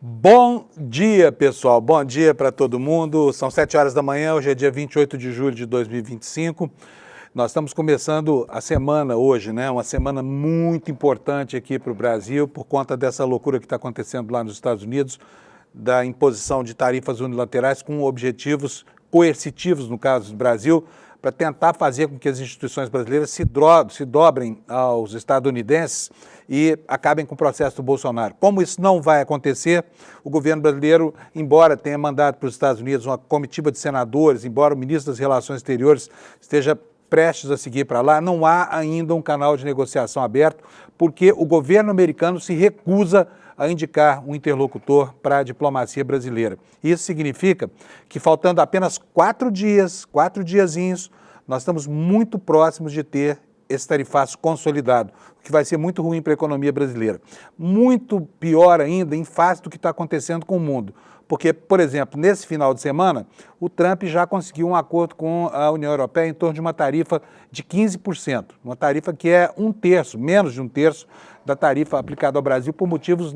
Bom dia, pessoal. Bom dia para todo mundo. São 7 horas da manhã, hoje é dia 28 de julho de 2025. Nós estamos começando a semana hoje, né? Uma semana muito importante aqui para o Brasil, por conta dessa loucura que está acontecendo lá nos Estados Unidos, da imposição de tarifas unilaterais com objetivos coercitivos, no caso do Brasil, para tentar fazer com que as instituições brasileiras se dobrem aos estadunidenses e acabem com o processo do Bolsonaro. Como isso não vai acontecer, o governo brasileiro, embora tenha mandado para os Estados Unidos uma comitiva de senadores, embora o ministro das Relações Exteriores esteja prestes a seguir para lá, não há ainda um canal de negociação aberto, porque o governo americano se recusa a indicar um interlocutor para a diplomacia brasileira. Isso significa que, faltando apenas 4 diazinhos, nós estamos muito próximos de ter esse tarifaço consolidado, o que vai ser muito ruim para a economia brasileira. Muito pior ainda em face do que está acontecendo com o mundo. Porque, por exemplo, nesse final de semana, o Trump já conseguiu um acordo com a União Europeia em torno de uma tarifa de 15%, uma tarifa que é menos de um terço da tarifa aplicada ao Brasil por motivos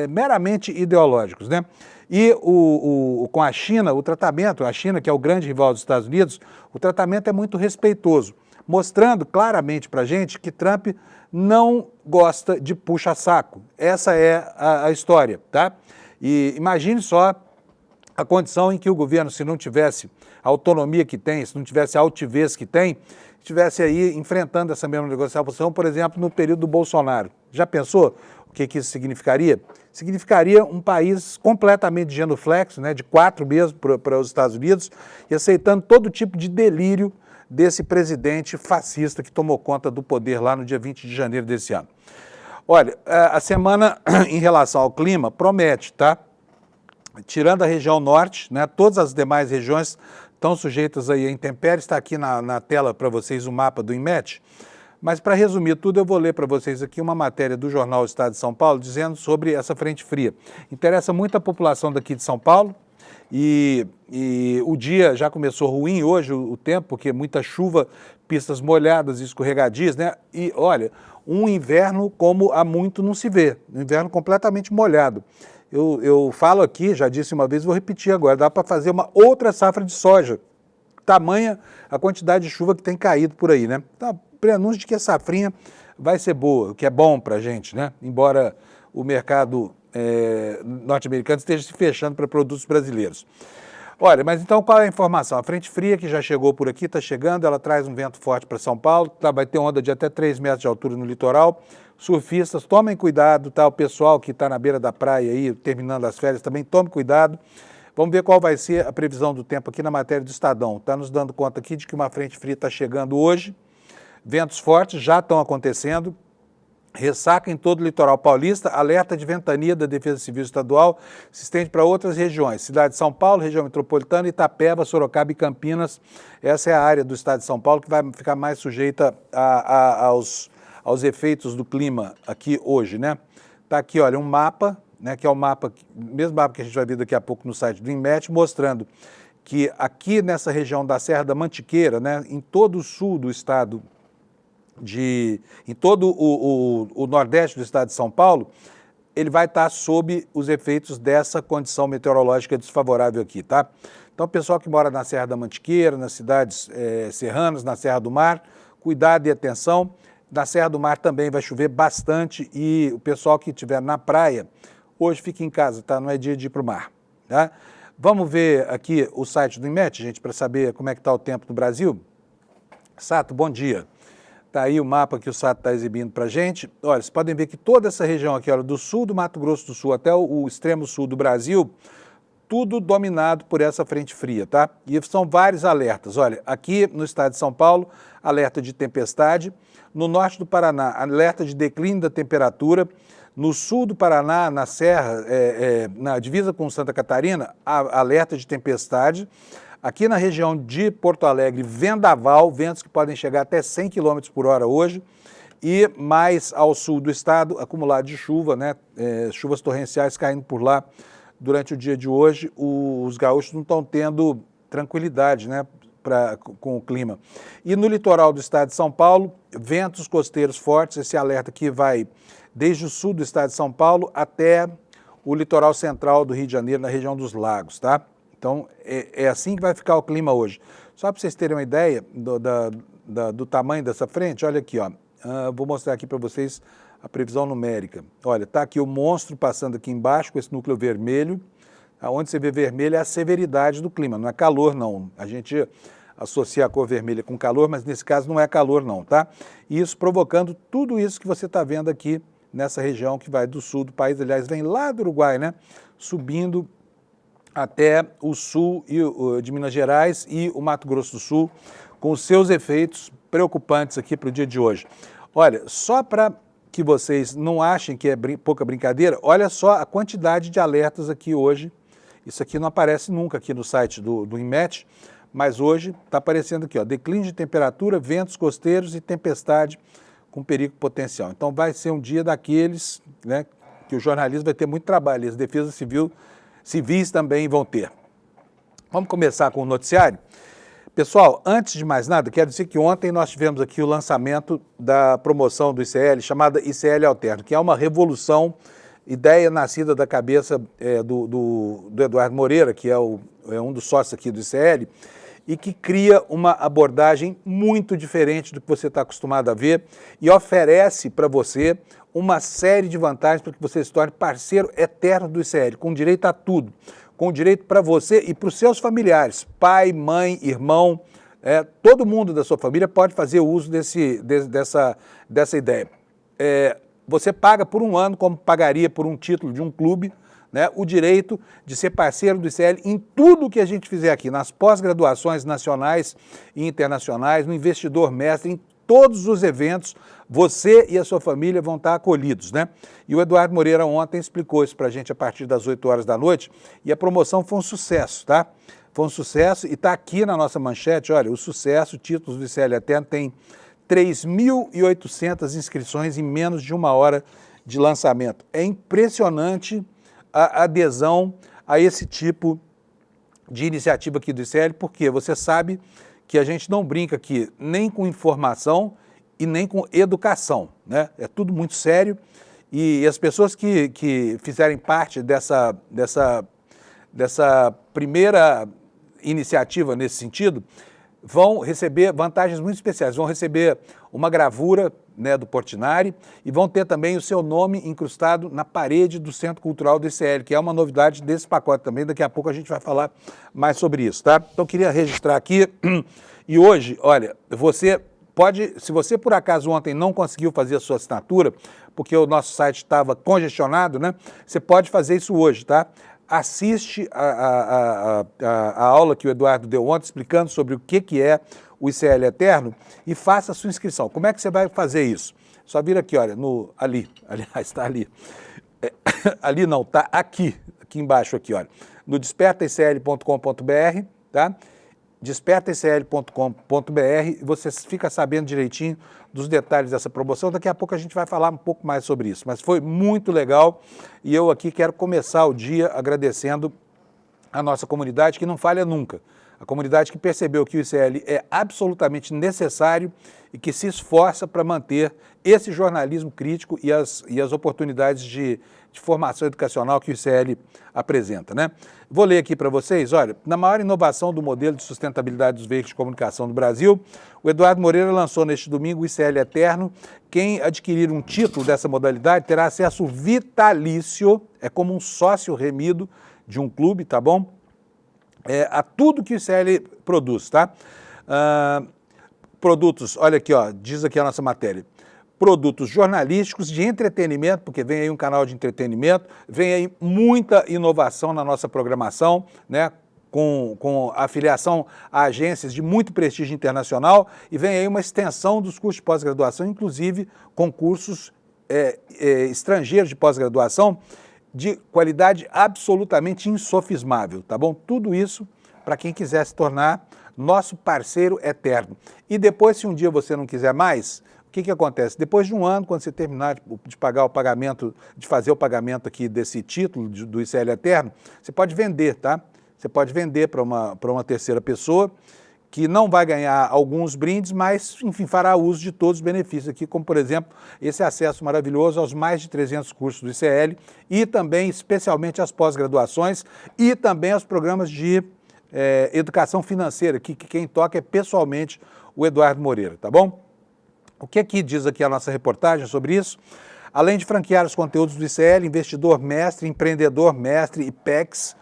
meramente ideológicos, né? E com a China, a China, que é o grande rival dos Estados Unidos, o tratamento é muito respeitoso, mostrando claramente para a gente que Trump não gosta de puxa-saco. Essa é a história, tá? E imagine só a condição em que o governo, se não tivesse a autonomia que tem, se não tivesse a altivez que tem, estivesse aí enfrentando essa mesma negociação, por exemplo, no período do Bolsonaro. Já pensou o que isso significaria? Significaria um país completamente genuflexo, né, de 4 mesmo para os Estados Unidos, e aceitando todo tipo de delírio desse presidente fascista que tomou conta do poder lá no dia 20 de janeiro desse ano. Olha, a semana em relação ao clima promete, tá? Tirando a região norte, né, todas as demais regiões estão sujeitas aí a intempéries. Está aqui na tela para vocês o mapa do INMET. Mas, para resumir tudo, eu vou ler para vocês aqui uma matéria do jornal Estado de São Paulo dizendo sobre essa frente fria. Interessa muito a população daqui de São Paulo e o dia já começou ruim hoje, o tempo, porque muita chuva, pistas molhadas, escorregadias, né? E, olha, um inverno como há muito não se vê, um inverno completamente molhado. Eu falo aqui, já disse uma vez, vou repetir agora, dá para fazer uma outra safra de soja, tamanha a quantidade de chuva que tem caído por aí, né? Então, prenúncio de que a safrinha vai ser boa, o que é bom para a gente, né? Embora o mercado norte-americano esteja se fechando para produtos brasileiros. Olha, mas então qual é a informação? A frente fria que já chegou por aqui, está chegando, ela traz um vento forte para São Paulo, vai ter onda de até 3 metros de altura no litoral. Surfistas, tomem cuidado, tá? O pessoal que está na beira da praia aí, terminando as férias, também tome cuidado. Vamos ver qual vai ser a previsão do tempo aqui na matéria do Estadão. Está nos dando conta aqui de que uma frente fria está chegando hoje, ventos fortes já estão acontecendo, ressaca em todo o litoral paulista, alerta de ventania da Defesa Civil Estadual, se estende para outras regiões, cidade de São Paulo, região metropolitana, Itapeva, Sorocaba e Campinas. Essa é a área do estado de São Paulo que vai ficar mais sujeita aos efeitos do clima aqui hoje, né? Tá aqui, olha, um mapa, né, que é o mesmo mapa que a gente vai ver daqui a pouco no site do INMET, mostrando que aqui nessa região da Serra da Mantiqueira, né, em todo o sul do estado, em todo o nordeste do estado de São Paulo, ele vai estar sob os efeitos dessa condição meteorológica desfavorável aqui, tá? Então, o pessoal que mora na Serra da Mantiqueira, nas cidades serranas, na Serra do Mar, cuidado e atenção. Na Serra do Mar também vai chover bastante e o pessoal que estiver na praia, hoje fique em casa, tá? Não é dia de ir para o mar, tá? Vamos ver aqui o site do INMET, gente, para saber como é que está o tempo no Brasil. Sato, bom dia. Está aí o mapa que o Sato está exibindo para a gente. Olha, vocês podem ver que toda essa região aqui, olha, do sul do Mato Grosso do Sul até o extremo sul do Brasil, tudo dominado por essa frente fria, tá? E são vários alertas. Olha, aqui no estado de São Paulo, alerta de tempestade. No norte do Paraná, alerta de declínio da temperatura. No sul do Paraná, na Serra, na divisa com Santa Catarina, alerta de tempestade. Aqui na região de Porto Alegre, vendaval, ventos que podem chegar até 100 km por hora hoje. E mais ao sul do estado, acumulado de chuva, né? Chuvas torrenciais caindo por lá durante o dia de hoje. Os gaúchos não estão tendo tranquilidade, né, com o clima. E no litoral do estado de São Paulo, ventos costeiros fortes. Esse alerta aqui vai desde o sul do estado de São Paulo até o litoral central do Rio de Janeiro, na região dos lagos, tá? Então, é assim que vai ficar o clima hoje. Só para vocês terem uma ideia do tamanho dessa frente, olha aqui, ó. Vou mostrar aqui para vocês a previsão numérica. Olha, tá aqui o monstro passando aqui embaixo com esse núcleo vermelho. Onde você vê vermelho é a severidade do clima, não é calor não. A gente associa a cor vermelha com calor, mas nesse caso não é calor não, tá? E isso provocando tudo isso que você está vendo aqui nessa região que vai do sul do país, aliás, vem lá do Uruguai, né? Subindo até o sul de Minas Gerais e o Mato Grosso do Sul, com os seus efeitos preocupantes aqui para o dia de hoje. Olha, só para que vocês não achem que é pouca brincadeira, olha só a quantidade de alertas aqui hoje. Isso aqui não aparece nunca aqui no site do INMET, mas hoje está aparecendo aqui, ó, declínio de temperatura, ventos costeiros e tempestade com perigo potencial. Então vai ser um dia daqueles, né, que o jornalismo vai ter muito trabalho, as defesas civis também vão ter. Vamos começar com o noticiário? Pessoal, antes de mais nada, quero dizer que ontem nós tivemos aqui o lançamento da promoção do ICL, chamada ICL Alterno, que é uma revolução, ideia nascida da cabeça do Eduardo Moreira, que é um dos sócios aqui do ICL, e que cria uma abordagem muito diferente do que você está acostumado a ver e oferece para você uma série de vantagens para que você se torne parceiro eterno do ICL, com direito a tudo, com direito para você e para os seus familiares, pai, mãe, irmão, todo mundo da sua família pode fazer uso dessa ideia. Você paga por um ano, como pagaria por um título de um clube, né, o direito de ser parceiro do ICL em tudo que a gente fizer aqui, nas pós-graduações nacionais e internacionais, no Investidor Mestre, em todos os eventos, você e a sua família vão estar acolhidos, né? E o Eduardo Moreira ontem explicou isso para a gente a partir das 8 horas da noite e a promoção foi um sucesso, tá? Foi um sucesso e está aqui na nossa manchete, olha, o sucesso, títulos do ICL Eterno tem 3.800 inscrições em menos de uma hora de lançamento. É impressionante a adesão a esse tipo de iniciativa aqui do ICL, porque você sabe que a gente não brinca aqui nem com informação e nem com educação, né? É tudo muito sério e as pessoas que fizerem parte dessa primeira iniciativa nesse sentido vão receber vantagens muito especiais, vão receber uma gravura, né, do Portinari e vão ter também o seu nome incrustado na parede do Centro Cultural do ICL, que é uma novidade desse pacote também, daqui a pouco a gente vai falar mais sobre isso, tá? Então queria registrar aqui e hoje, olha, você pode, se você por acaso ontem não conseguiu fazer a sua assinatura, porque o nosso site estava congestionado, né, você pode fazer isso hoje, tá? Assiste a aula que o Eduardo deu ontem, explicando sobre o que é o ICL Eterno e faça a sua inscrição. Como é que você vai fazer isso? Só vir aqui, olha, aliás, está ali. Ali não, está aqui embaixo, aqui, olha. No despertaicl.com.br, tá? despertaicl.com.br, você fica sabendo direitinho dos detalhes dessa promoção. Daqui a pouco a gente vai falar um pouco mais sobre isso, mas foi muito legal e eu aqui quero começar o dia agradecendo a nossa comunidade que não falha nunca. A comunidade que percebeu que o ICL é absolutamente necessário e que se esforça para manter esse jornalismo crítico e as oportunidades de formação educacional que o ICL apresenta, né? Vou ler aqui para vocês, olha, na maior inovação do modelo de sustentabilidade dos veículos de comunicação do Brasil, o Eduardo Moreira lançou neste domingo o ICL Eterno. Quem adquirir um título dessa modalidade terá acesso vitalício, é como um sócio remido de um clube, tá bom? A tudo que o ICL produz, tá? Produtos, olha aqui, ó, diz aqui a nossa matéria, produtos jornalísticos de entretenimento, porque vem aí um canal de entretenimento, vem aí muita inovação na nossa programação, né? Com afiliação a agências de muito prestígio internacional e vem aí uma extensão dos cursos de pós-graduação, inclusive concursos estrangeiros de pós-graduação, de qualidade absolutamente insofismável, tá bom? Tudo isso para quem quiser se tornar nosso parceiro eterno. E depois, se um dia você não quiser mais, o que acontece? Depois de um ano, quando você terminar de pagar o pagamento, de fazer o pagamento aqui desse título do ICL Eterno, você pode vender, tá? Você pode vender para uma terceira pessoa que não vai ganhar alguns brindes, mas, enfim, fará uso de todos os benefícios aqui, como, por exemplo, esse acesso maravilhoso aos mais de 300 cursos do ICL e também, especialmente, às pós-graduações e também aos programas de educação financeira, que quem toca é pessoalmente o Eduardo Moreira, tá bom? O que diz aqui a nossa reportagem sobre isso? Além de franquear os conteúdos do ICL, Investidor Mestre, Empreendedor Mestre e PEX,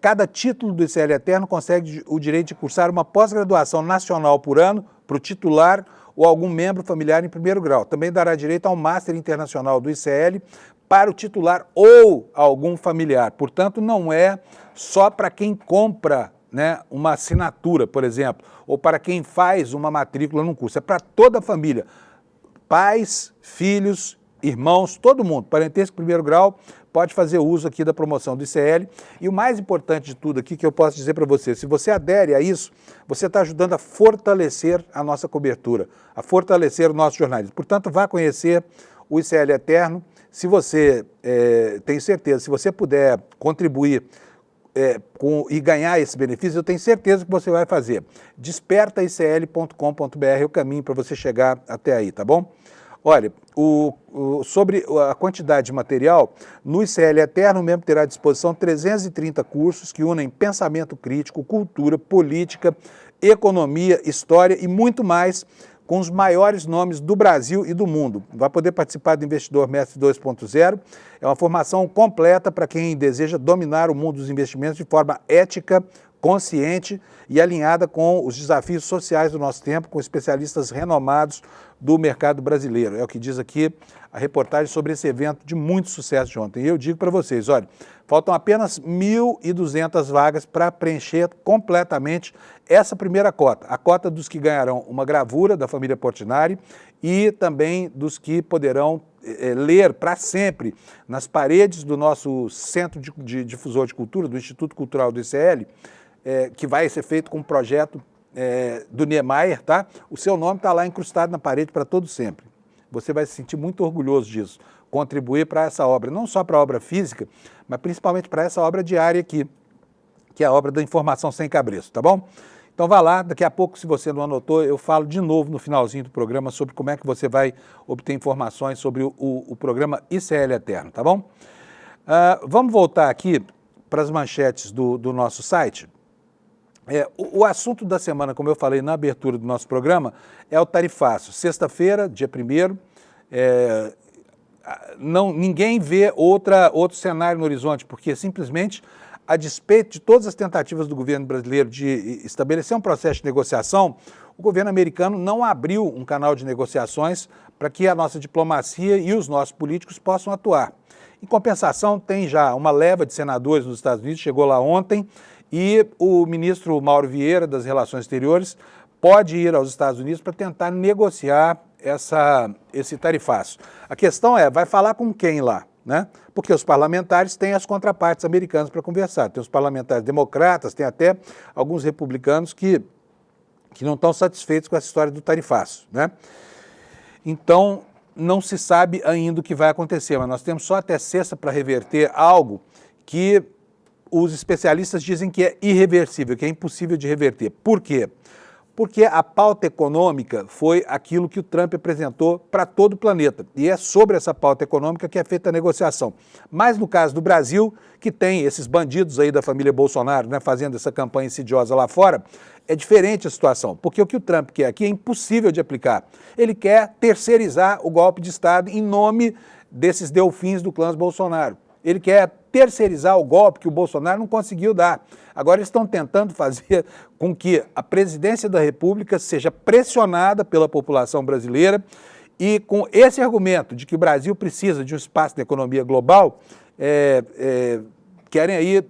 cada título do ICL Eterno consegue o direito de cursar uma pós-graduação nacional por ano para o titular ou algum membro familiar em primeiro grau. Também dará direito ao Master Internacional do ICL para o titular ou algum familiar. Portanto, não é só para quem compra, né, uma assinatura, por exemplo, ou para quem faz uma matrícula num curso. É para toda a família. Pais, filhos, irmãos, todo mundo, parentesco primeiro grau, pode fazer uso aqui da promoção do ICL. E o mais importante de tudo aqui que eu posso dizer para você, se você adere a isso, você está ajudando a fortalecer a nossa cobertura, a fortalecer o nosso jornalismo. Portanto, vá conhecer o ICL Eterno. Se você tem certeza, se você puder contribuir e ganhar esse benefício, eu tenho certeza que você vai fazer. Despertaicl.com.br é o caminho para você chegar até aí, tá bom? Olha, sobre a quantidade de material, no ICL Eterno mesmo terá à disposição 330 cursos que unem pensamento crítico, cultura, política, economia, história e muito mais, com os maiores nomes do Brasil e do mundo. Vai poder participar do Investidor Mestre 2.0. É uma formação completa para quem deseja dominar o mundo dos investimentos de forma ética, consciente e alinhada com os desafios sociais do nosso tempo, com especialistas renomados do mercado brasileiro. É o que diz aqui a reportagem sobre esse evento de muito sucesso de ontem. E eu digo para vocês, olha, faltam apenas 1.200 vagas para preencher completamente essa primeira cota, a cota dos que ganharão uma gravura da família Portinari e também dos que poderão ler para sempre nas paredes do nosso Centro de Difusor de Cultura, do Instituto Cultural do ICL, que vai ser feito com um projeto do Niemeyer, tá? O seu nome está lá incrustado na parede para todo sempre. Você vai se sentir muito orgulhoso disso, contribuir para essa obra, não só para a obra física, mas principalmente para essa obra diária aqui, que é a obra da informação sem cabresto, tá bom? Então vá lá, daqui a pouco, se você não anotou, eu falo de novo no finalzinho do programa sobre como é que você vai obter informações sobre o programa ICL Eterno, tá bom? Vamos voltar aqui para as manchetes do nosso site. O assunto da semana, como eu falei na abertura do nosso programa, é o tarifaço. Sexta-feira, dia 1º, ninguém vê outro cenário no horizonte, porque simplesmente, a despeito de todas as tentativas do governo brasileiro de estabelecer um processo de negociação, o governo americano não abriu um canal de negociações para que a nossa diplomacia e os nossos políticos possam atuar. Em compensação, tem já uma leva de senadores nos Estados Unidos, chegou lá ontem, e o ministro Mauro Vieira, das Relações Exteriores, pode ir aos Estados Unidos para tentar negociar esse tarifaço. A questão vai falar com quem lá, né? Porque os parlamentares têm as contrapartes americanas para conversar. Tem os parlamentares democratas, tem até alguns republicanos que não estão satisfeitos com essa história do tarifaço, né? Então, não se sabe ainda o que vai acontecer, mas nós temos só até sexta para reverter algo que os especialistas dizem que é irreversível, que é impossível de reverter. Por quê? Porque a pauta econômica foi aquilo que o Trump apresentou para todo o planeta. E é sobre essa pauta econômica que é feita a negociação. Mas no caso do Brasil, que tem esses bandidos aí da família Bolsonaro, né, fazendo essa campanha insidiosa lá fora, é diferente a situação. Porque o que o Trump quer aqui é impossível de aplicar. Ele quer terceirizar o golpe de Estado em nome desses delfins do clã Bolsonaro. Ele quer terceirizar o golpe que o Bolsonaro não conseguiu dar. Agora eles estão tentando fazer com que a presidência da República seja pressionada pela população brasileira e com esse argumento de que o Brasil precisa de um espaço de economia global, querem aí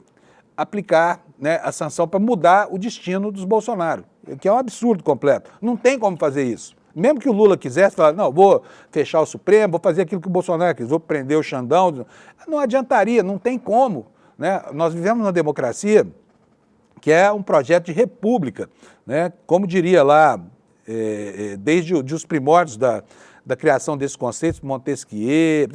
aplicar, né, a sanção para mudar o destino dos Bolsonaro, que é um absurdo completo. Não tem como fazer isso. Mesmo que o Lula quisesse falar, não, vou fechar o Supremo, vou fazer aquilo que o Bolsonaro quis, vou prender o Xandão, não adiantaria, não tem como, né? Nós vivemos numa democracia que é um projeto de república, né? Como diria lá, desde os primórdios da criação desses conceitos, Montesquieu,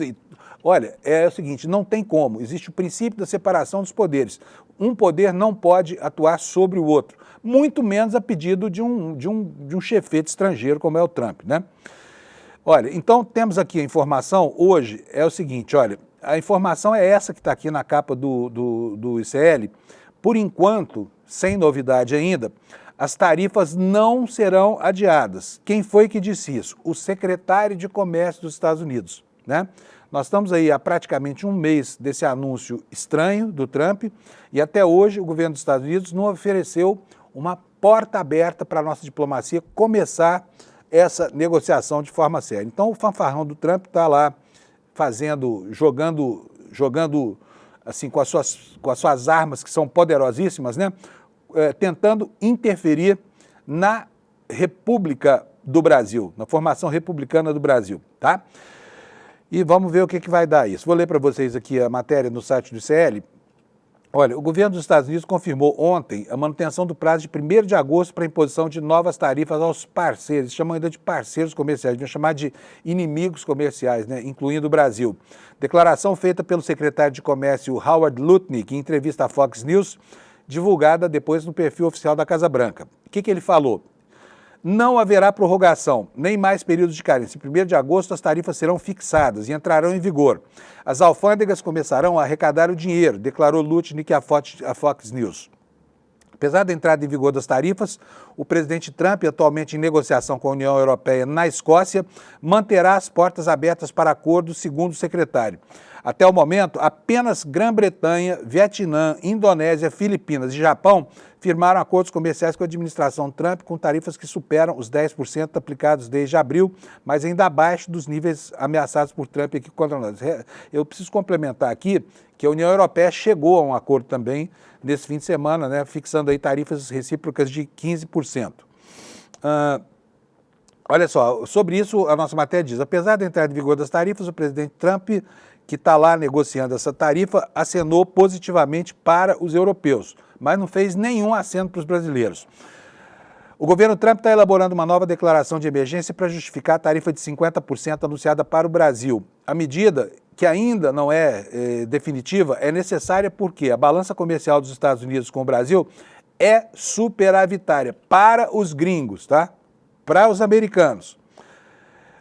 Olha, é o seguinte, não tem como, existe o princípio da separação dos poderes. Um poder não pode atuar sobre o outro, muito menos a pedido de um chefete estrangeiro como é o Trump, né? Olha, então temos aqui a informação, hoje é o seguinte, olha, a informação é essa que está aqui na capa do ICL. Por enquanto, sem novidade ainda, as tarifas não serão adiadas. Quem foi que disse isso? O secretário de Comércio dos Estados Unidos, né? Nós estamos aí há praticamente um mês desse anúncio estranho do Trump e até hoje o governo dos Estados Unidos não ofereceu uma porta aberta para a nossa diplomacia começar essa negociação de forma séria. Então o fanfarrão do Trump está lá jogando assim com as suas armas que são poderosíssimas, né? Tentando interferir na República do Brasil, na formação republicana do Brasil, tá? E vamos ver o que vai dar isso. Vou ler para vocês aqui a matéria no site do ICL. Olha, o governo dos Estados Unidos confirmou ontem a manutenção do prazo de 1º de agosto para a imposição de novas tarifas aos parceiros, chamam ainda de parceiros comerciais, deviam chamar de inimigos comerciais, né, incluindo o Brasil. Declaração feita pelo secretário de Comércio Howard Lutnick em entrevista à Fox News, divulgada depois no perfil oficial da Casa Branca. O que ele falou? Não haverá prorrogação, nem mais períodos de carência. Em 1º de agosto, as tarifas serão fixadas e entrarão em vigor. As alfândegas começarão a arrecadar o dinheiro, declarou Lutnick à Fox News. Apesar da entrada em vigor das tarifas, o presidente Trump, atualmente em negociação com a União Europeia na Escócia, manterá as portas abertas para acordos, segundo o secretário. Até o momento, apenas Grã-Bretanha, Vietnã, Indonésia, Filipinas e Japão firmaram acordos comerciais com a administração Trump com tarifas que superam os 10% aplicados desde abril, mas ainda abaixo dos níveis ameaçados por Trump aqui contra nós. Eu preciso complementar aqui que a União Europeia chegou a um acordo também nesse fim de semana, né, fixando aí tarifas recíprocas de 15%. Olha só, sobre isso a nossa matéria diz, apesar da entrada em vigor das tarifas, o presidente Trump, que está lá negociando essa tarifa, acenou positivamente para os europeus, mas não fez nenhum aceno para os brasileiros. O governo Trump está elaborando uma nova declaração de emergência para justificar a tarifa de 50% anunciada para o Brasil. A medida, que ainda não é definitiva, é necessária porque a balança comercial dos Estados Unidos com o Brasil é superavitária para os gringos, tá? Para os americanos.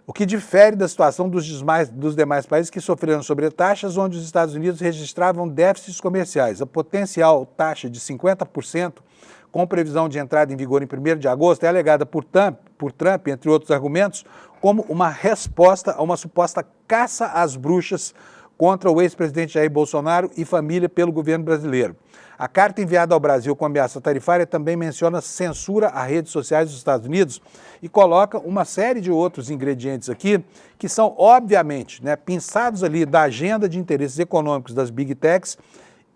O que difere da situação dos demais países que sofreram sobretaxas, onde os Estados Unidos registravam déficits comerciais. A potencial taxa de 50%, com previsão de entrada em vigor em 1º de agosto, é alegada por Trump, entre outros argumentos, como uma resposta a uma suposta caça às bruxas contra o ex-presidente Jair Bolsonaro e família pelo governo brasileiro. A carta enviada ao Brasil com ameaça tarifária também menciona censura a redes sociais dos Estados Unidos e coloca uma série de outros ingredientes aqui que são, obviamente, né, pinçados ali da agenda de interesses econômicos das Big Techs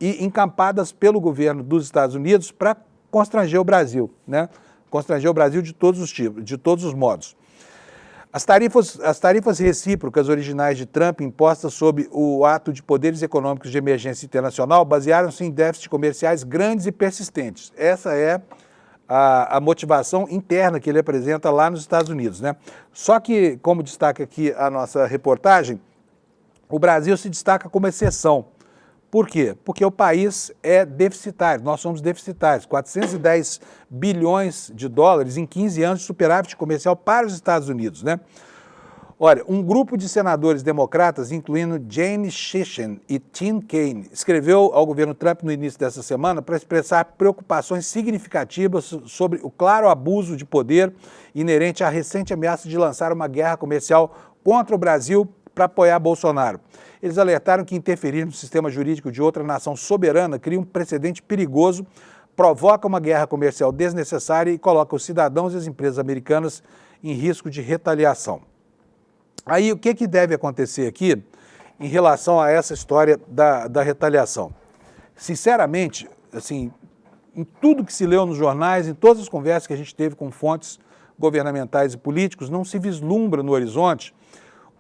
e encampadas pelo governo dos Estados Unidos para constranger o Brasil, né? Constranger o Brasil de todos os tipos, de todos os modos. As tarifas recíprocas originais de Trump, impostas sob o ato de poderes econômicos de emergência internacional, basearam-se em déficits comerciais grandes e persistentes. Essa é a motivação interna que ele apresenta lá nos Estados Unidos, né? Só que, como destaca aqui a nossa reportagem, o Brasil se destaca como exceção. Por quê? Porque o país é deficitário, nós somos deficitários, 410 bilhões de dólares em 15 anos de superávit comercial para os Estados Unidos, né? Olha, um grupo de senadores democratas, incluindo Jane Shishin e Tim Kaine, escreveu ao governo Trump no início dessa semana para expressar preocupações significativas sobre o claro abuso de poder inerente à recente ameaça de lançar uma guerra comercial contra o Brasil para apoiar Bolsonaro. Eles alertaram que interferir no sistema jurídico de outra nação soberana cria um precedente perigoso, provoca uma guerra comercial desnecessária e coloca os cidadãos e as empresas americanas em risco de retaliação. Aí, o que deve acontecer aqui em relação a essa história da retaliação? Sinceramente, assim, em tudo que se leu nos jornais, em todas as conversas que a gente teve com fontes governamentais e políticos, não se vislumbra no horizonte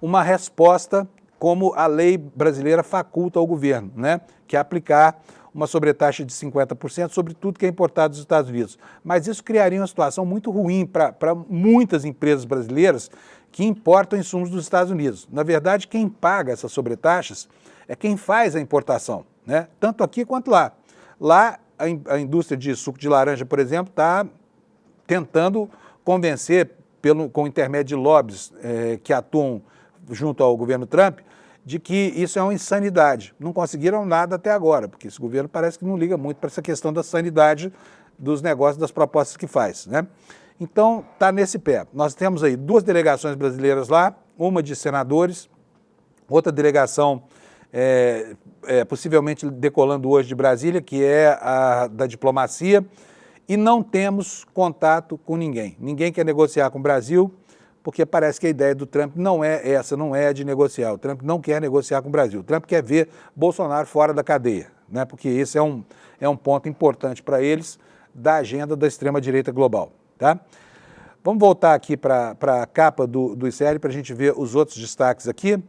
uma resposta como a lei brasileira faculta ao governo, né? Que é aplicar uma sobretaxa de 50% sobre tudo que é importado dos Estados Unidos. Mas isso criaria uma situação muito ruim para muitas empresas brasileiras que importam insumos dos Estados Unidos. Na verdade, quem paga essas sobretaxas é quem faz a importação, né? Tanto aqui quanto lá. Lá, a indústria de suco de laranja, por exemplo, está tentando convencer, com o intermédio de lobbies que atuam junto ao governo Trump, de que isso é uma insanidade. Não conseguiram nada até agora, porque esse governo parece que não liga muito para essa questão da sanidade dos negócios, das propostas que faz, né? Então, está nesse pé. Nós temos aí 2 delegações brasileiras lá, uma de senadores, outra delegação possivelmente decolando hoje de Brasília, que é a da diplomacia, e não temos contato com ninguém. Ninguém quer negociar com o Brasil, porque parece que a ideia do Trump não é essa, não é de negociar. O Trump não quer negociar com o Brasil. O Trump quer ver Bolsonaro fora da cadeia, né? Porque esse é um ponto importante para eles da agenda da extrema-direita global. Tá? Vamos voltar aqui para a capa do ICL para a gente ver os outros destaques aqui.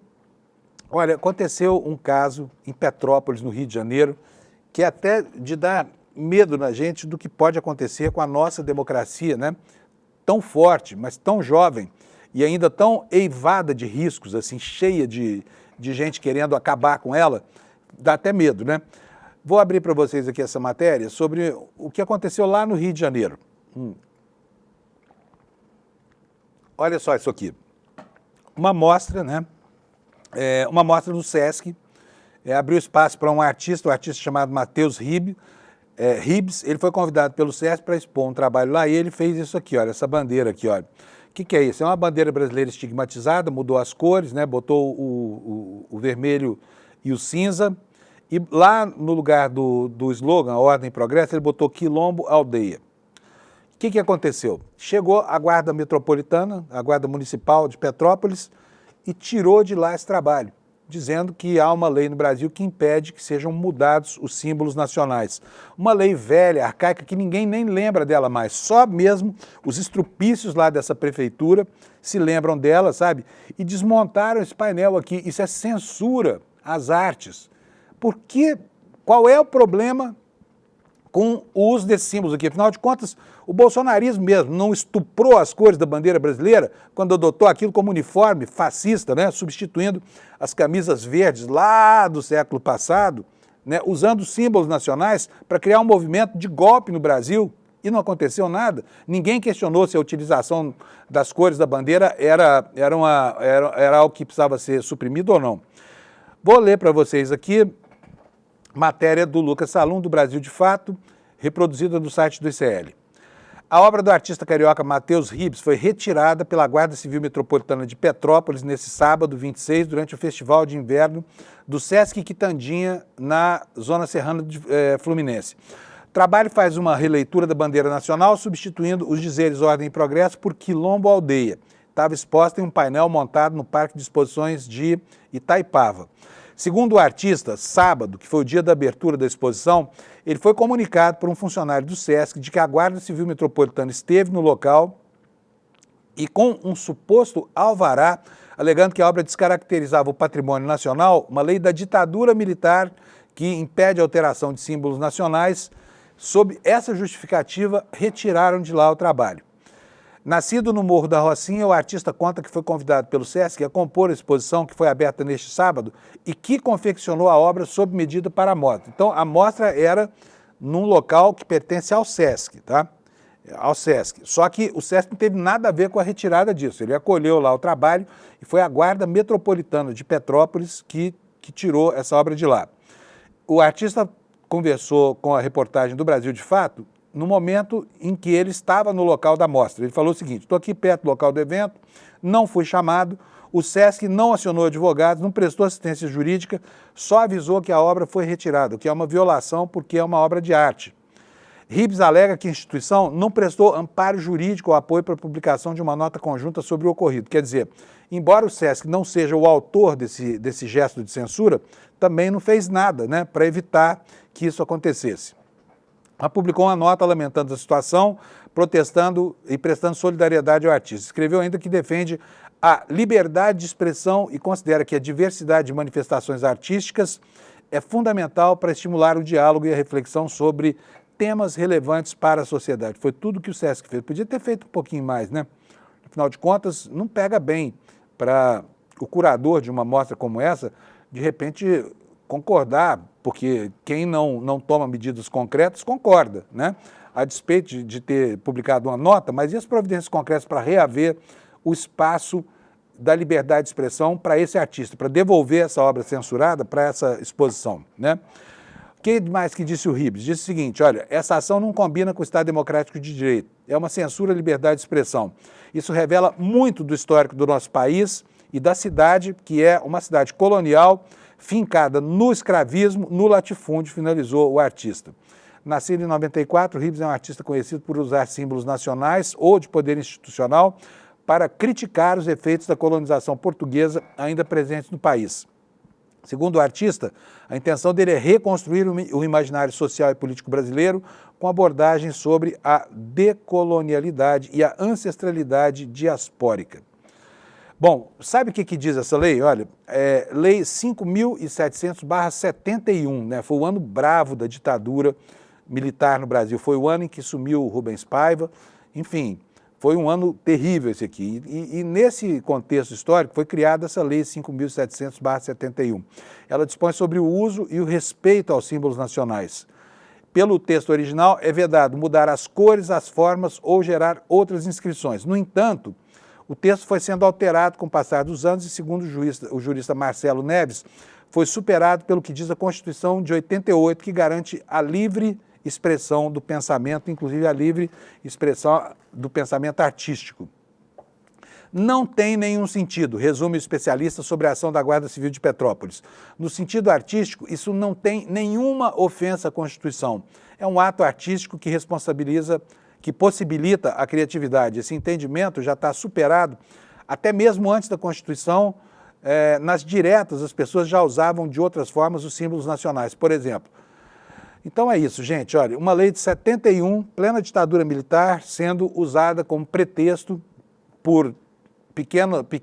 Olha, aconteceu um caso em Petrópolis, no Rio de Janeiro, que é até de dar medo na gente do que pode acontecer com a nossa democracia, né? Tão forte, mas tão jovem e ainda tão eivada de riscos, assim, cheia de gente querendo acabar com ela, dá até medo, né? Vou abrir para vocês aqui essa matéria sobre o que aconteceu lá no Rio de Janeiro. Olha só isso aqui. Uma mostra, né? Uma mostra do Sesc, abriu espaço para um artista chamado Matheus Ribes. Ele foi convidado pelo Sesc para expor um trabalho lá e ele fez isso aqui, olha, essa bandeira aqui, olha. O que é isso? É uma bandeira brasileira estigmatizada, mudou as cores, né? Botou o vermelho e o cinza. E lá no lugar do slogan, Ordem e Progresso, ele botou Quilombo Aldeia. O que aconteceu? Chegou a Guarda Metropolitana, a Guarda Municipal de Petrópolis, e tirou de lá esse trabalho, dizendo que há uma lei no Brasil que impede que sejam mudados os símbolos nacionais. Uma lei velha, arcaica, que ninguém nem lembra dela mais, só mesmo os estrupícios lá dessa prefeitura se lembram dela, sabe? E desmontaram esse painel aqui. Isso é censura às artes. Qual é o problema com o uso desses símbolos aqui? Afinal de contas, o bolsonarismo mesmo não estuprou as cores da bandeira brasileira quando adotou aquilo como uniforme fascista, né? Substituindo as camisas verdes lá do século passado, né? Usando símbolos nacionais para criar um movimento de golpe no Brasil, e não aconteceu nada. Ninguém questionou se a utilização das cores da bandeira era algo que precisava ser suprimido ou não. Vou ler para vocês aqui matéria do Lucas Salum, do Brasil de Fato, reproduzida no site do ICL. A obra do artista carioca Matheus Ribes foi retirada pela Guarda Civil Metropolitana de Petrópolis nesse sábado, 26, durante o Festival de Inverno do Sesc Quitandinha, na Zona Serrana Fluminense. O trabalho faz uma releitura da bandeira nacional, substituindo os dizeres Ordem e Progresso por Quilombo Aldeia. Estava exposta em um painel montado no Parque de Exposições de Itaipava. Segundo o artista, sábado, que foi o dia da abertura da exposição, ele foi comunicado por um funcionário do Sesc de que a Guarda Civil Metropolitana esteve no local e com um suposto alvará, alegando que a obra descaracterizava o patrimônio nacional, uma lei da ditadura militar que impede a alteração de símbolos nacionais. Sob essa justificativa, retiraram de lá o trabalho. Nascido no Morro da Rocinha, o artista conta que foi convidado pelo Sesc a compor a exposição que foi aberta neste sábado e que confeccionou a obra sob medida para a mostra. Então, a mostra era num local que pertence ao Sesc, tá? Ao Sesc. Só que o Sesc não teve nada a ver com a retirada disso. Ele acolheu lá o trabalho e foi a Guarda Metropolitana de Petrópolis que tirou essa obra de lá. O artista conversou com a reportagem do Brasil de Fato no momento em que ele estava no local da mostra. Ele falou o seguinte: estou aqui perto do local do evento, não fui chamado, o Sesc não acionou advogados, não prestou assistência jurídica, só avisou que a obra foi retirada, o que é uma violação porque é uma obra de arte. Ribes alega que a instituição não prestou amparo jurídico ou apoio para a publicação de uma nota conjunta sobre o ocorrido. Quer dizer, embora o Sesc não seja o autor desse gesto de censura, também não fez nada, né, para evitar que isso acontecesse. Ela publicou uma nota lamentando a situação, protestando e prestando solidariedade ao artista. Escreveu ainda que defende a liberdade de expressão e considera que a diversidade de manifestações artísticas é fundamental para estimular o diálogo e a reflexão sobre temas relevantes para a sociedade. Foi tudo que o SESC fez. Podia ter feito um pouquinho mais, né? Afinal de contas, não pega bem para o curador de uma mostra como essa, de repente, concordar, porque quem não toma medidas concretas concorda, né? A despeito de ter publicado uma nota, mas e as providências concretas para reaver o espaço da liberdade de expressão para esse artista, para devolver essa obra censurada para essa exposição, né? O que mais que disse o Ribes? Disse o seguinte, olha, essa ação não combina com o Estado Democrático de Direito, é uma censura à liberdade de expressão. Isso revela muito do histórico do nosso país e da cidade, que é uma cidade colonial, fincada no escravismo, no latifúndio, finalizou o artista. Nascido em 94, Ribes é um artista conhecido por usar símbolos nacionais ou de poder institucional para criticar os efeitos da colonização portuguesa ainda presentes no país. Segundo o artista, a intenção dele é reconstruir o imaginário social e político brasileiro com abordagem sobre a decolonialidade e a ancestralidade diaspórica. Bom, sabe o que diz essa lei? Olha, Lei 5.700/71, né? Foi o ano bravo da ditadura militar no Brasil, foi o ano em que sumiu o Rubens Paiva, enfim, foi um ano terrível esse aqui. E nesse contexto histórico foi criada essa Lei 5.700/71. Ela dispõe sobre o uso e o respeito aos símbolos nacionais. Pelo texto original, é vedado mudar as cores, as formas ou gerar outras inscrições. No entanto, o texto foi sendo alterado com o passar dos anos e, segundo o jurista Marcelo Neves, foi superado pelo que diz a Constituição de 88, que garante a livre expressão do pensamento, inclusive a livre expressão do pensamento artístico. Não tem nenhum sentido, resume o especialista sobre a ação da Guarda Civil de Petrópolis. No sentido artístico, isso não tem nenhuma ofensa à Constituição. É um ato artístico que responsabiliza, que possibilita a criatividade. Esse entendimento já está superado, até mesmo antes da Constituição. Nas diretas, as pessoas já usavam de outras formas os símbolos nacionais, por exemplo. Então é isso, gente. Olha, uma lei de 71, plena ditadura militar, sendo usada como pretexto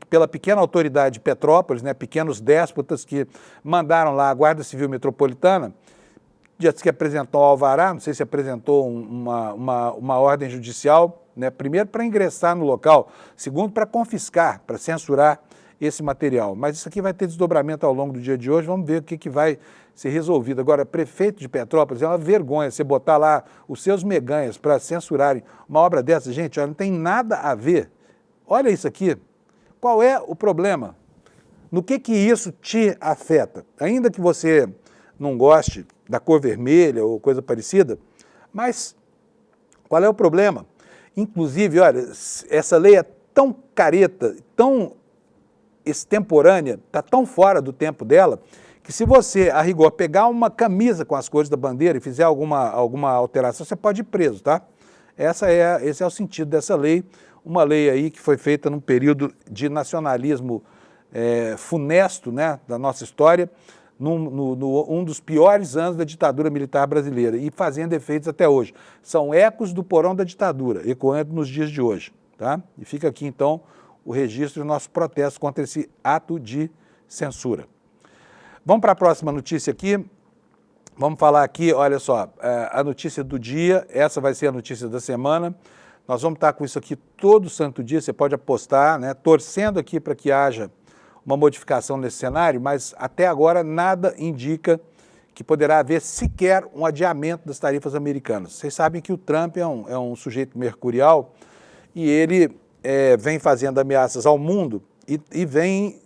pela pequena autoridade de Petrópolis, né, pequenos déspotas que mandaram lá a Guarda Civil Metropolitana, disse que apresentou um alvará, não sei se apresentou uma ordem judicial, né, primeiro para ingressar no local, segundo para confiscar, para censurar esse material. Mas isso aqui vai ter desdobramento ao longo do dia de hoje, vamos ver o que vai ser resolvido. Agora, prefeito de Petrópolis, é uma vergonha você botar lá os seus meganhas para censurarem uma obra dessa. Gente, olha, não tem nada a ver. Olha isso aqui. Qual é o problema? No que isso te afeta? Ainda que você não goste da cor vermelha ou coisa parecida, mas qual é o problema? Inclusive, olha, essa lei é tão careta, tão extemporânea, está tão fora do tempo dela, que se você, a rigor, pegar uma camisa com as cores da bandeira e fizer alguma alteração, você pode ir preso, tá? Esse é o sentido dessa lei, uma lei aí que foi feita num período de nacionalismo funesto, né, da nossa história, um dos piores anos da ditadura militar brasileira e fazendo efeitos até hoje. São ecos do porão da ditadura, ecoando nos dias de hoje, tá? E fica aqui, então, o registro do nosso protesto contra esse ato de censura. Vamos para a próxima notícia aqui. Vamos falar aqui, olha só, a notícia do dia, essa vai ser a notícia da semana. Nós vamos estar com isso aqui todo santo dia, você pode apostar, né, torcendo aqui para que haja uma modificação nesse cenário, mas até agora nada indica que poderá haver sequer um adiamento das tarifas americanas. Vocês sabem que o Trump é um sujeito mercurial e ele vem fazendo ameaças ao mundo e vem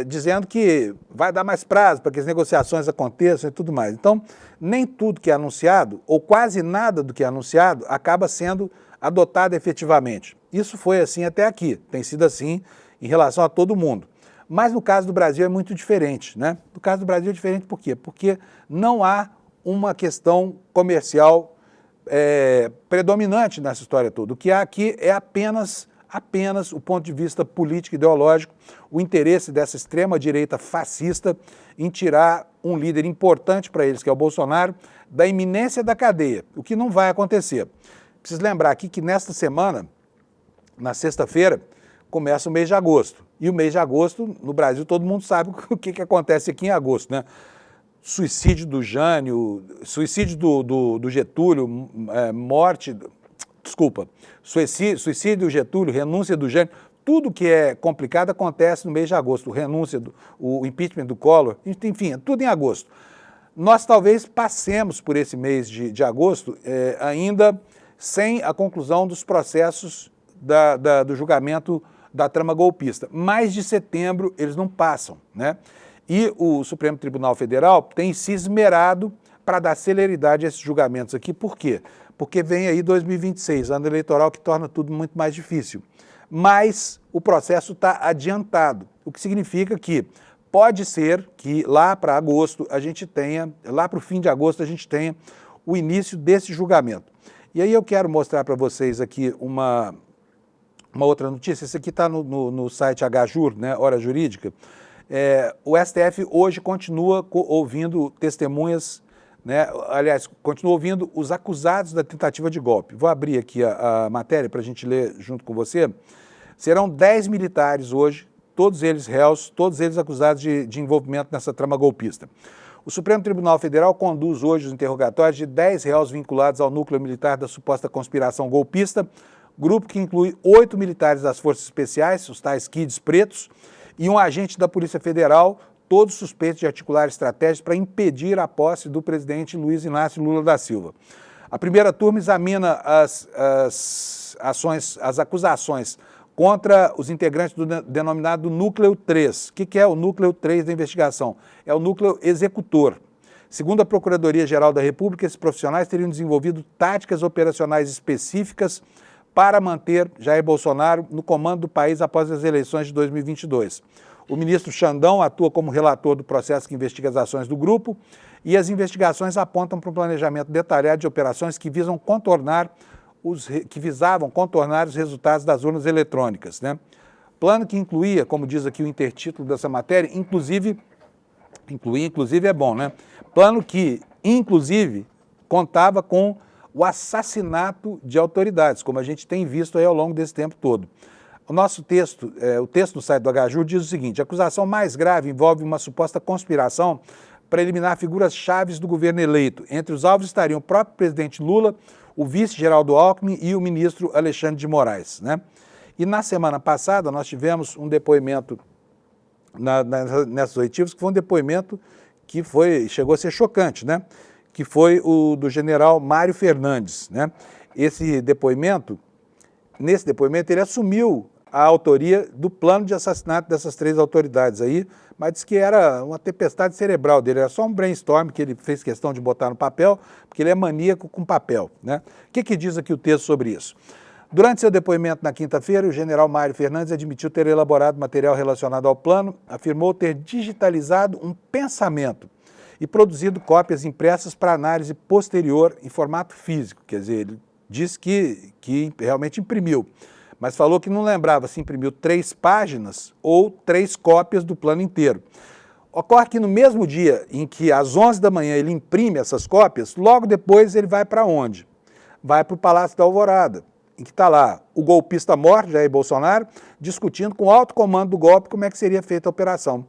dizendo que vai dar mais prazo para que as negociações aconteçam e tudo mais. Então, nem tudo que é anunciado, ou quase nada do que é anunciado, acaba sendo adotado efetivamente. Isso foi assim até aqui, tem sido assim em relação a todo mundo. Mas no caso do Brasil é muito diferente, né? No caso do Brasil é diferente por quê? Porque não há uma questão comercial predominante nessa história toda. O que há aqui é apenas o ponto de vista político e ideológico, o interesse dessa extrema-direita fascista em tirar um líder importante para eles, que é o Bolsonaro, da iminência da cadeia, o que não vai acontecer. Preciso lembrar aqui que nesta semana, na sexta-feira, começa o mês de agosto. E o mês de agosto, no Brasil, todo mundo sabe o que acontece aqui em agosto, né? suicídio do Jânio, suicídio do Getúlio, suicídio do Getúlio, renúncia do Jânio, tudo que é complicado acontece no mês de agosto, o impeachment do Collor, enfim, tudo em agosto. Nós talvez passemos por esse mês de agosto ainda sem a conclusão dos processos do julgamento da trama golpista. Mais de setembro eles não passam, né? E o Supremo Tribunal Federal tem se esmerado para dar celeridade a esses julgamentos aqui. Por quê? Porque vem aí 2026, ano eleitoral, que torna tudo muito mais difícil. Mas o processo está adiantado, o que significa que pode ser que lá para agosto a gente tenha, lá para o fim de agosto a gente tenha o início desse julgamento. E aí eu quero mostrar para vocês aqui uma outra notícia. Isso aqui está no site HJur, né, Hora Jurídica. O STF hoje continua ouvindo testemunhas, né, aliás, continua ouvindo os acusados da tentativa de golpe. Vou abrir aqui a matéria para a gente ler junto com você. Serão 10 militares hoje, todos eles réus, todos eles acusados de envolvimento nessa trama golpista. O Supremo Tribunal Federal conduz hoje os interrogatórios de 10 réus vinculados ao núcleo militar da suposta conspiração golpista, grupo que inclui 8 militares das Forças Especiais, os tais kids pretos, e um agente da Polícia Federal, todos suspeitos de articular estratégias para impedir a posse do presidente Luiz Inácio Lula da Silva. A primeira turma examina as acusações contra os integrantes do denominado Núcleo 3. O que é o Núcleo 3 da investigação? É o núcleo executor. Segundo a Procuradoria-Geral da República, esses profissionais teriam desenvolvido táticas operacionais específicas para manter Jair Bolsonaro no comando do país após as eleições de 2022. O ministro Xandão atua como relator do processo que investiga as ações do grupo e as investigações apontam para um planejamento detalhado de operações que visavam contornar os resultados das urnas eletrônicas, né? Plano que incluía, como diz aqui o intertítulo dessa matéria, inclusive é bom, né? Plano que, inclusive, contava com o assassinato de autoridades, como a gente tem visto aí ao longo desse tempo todo. O nosso texto, o texto do site do HJur diz o seguinte: a acusação mais grave envolve uma suposta conspiração para eliminar figuras chaves do governo eleito. Entre os alvos estariam o próprio presidente Lula, o vice Geraldo Alckmin e o ministro Alexandre de Moraes, né? E na semana passada nós tivemos um depoimento nessas oitivas, que foi um depoimento que chegou a ser chocante, né? Que foi o do general Mário Fernandes, né? Nesse depoimento ele assumiu a autoria do plano de assassinato dessas 3 autoridades aí, mas disse que era uma tempestade cerebral dele, era só um brainstorm que ele fez questão de botar no papel, porque ele é maníaco com papel, né? O que diz aqui o texto sobre isso? Durante seu depoimento na quinta-feira, o general Mário Fernandes admitiu ter elaborado material relacionado ao plano, afirmou ter digitalizado um pensamento e produzido cópias impressas para análise posterior em formato físico. Quer dizer, ele disse que realmente imprimiu, mas falou que não lembrava se imprimiu 3 páginas ou 3 cópias do plano inteiro. Ocorre que no mesmo dia em que às 11 da manhã ele imprime essas cópias, logo depois ele vai para onde? Vai para o Palácio da Alvorada, em que está lá o golpista mor, Jair Bolsonaro, discutindo com o alto comando do golpe como é que seria feita a operação,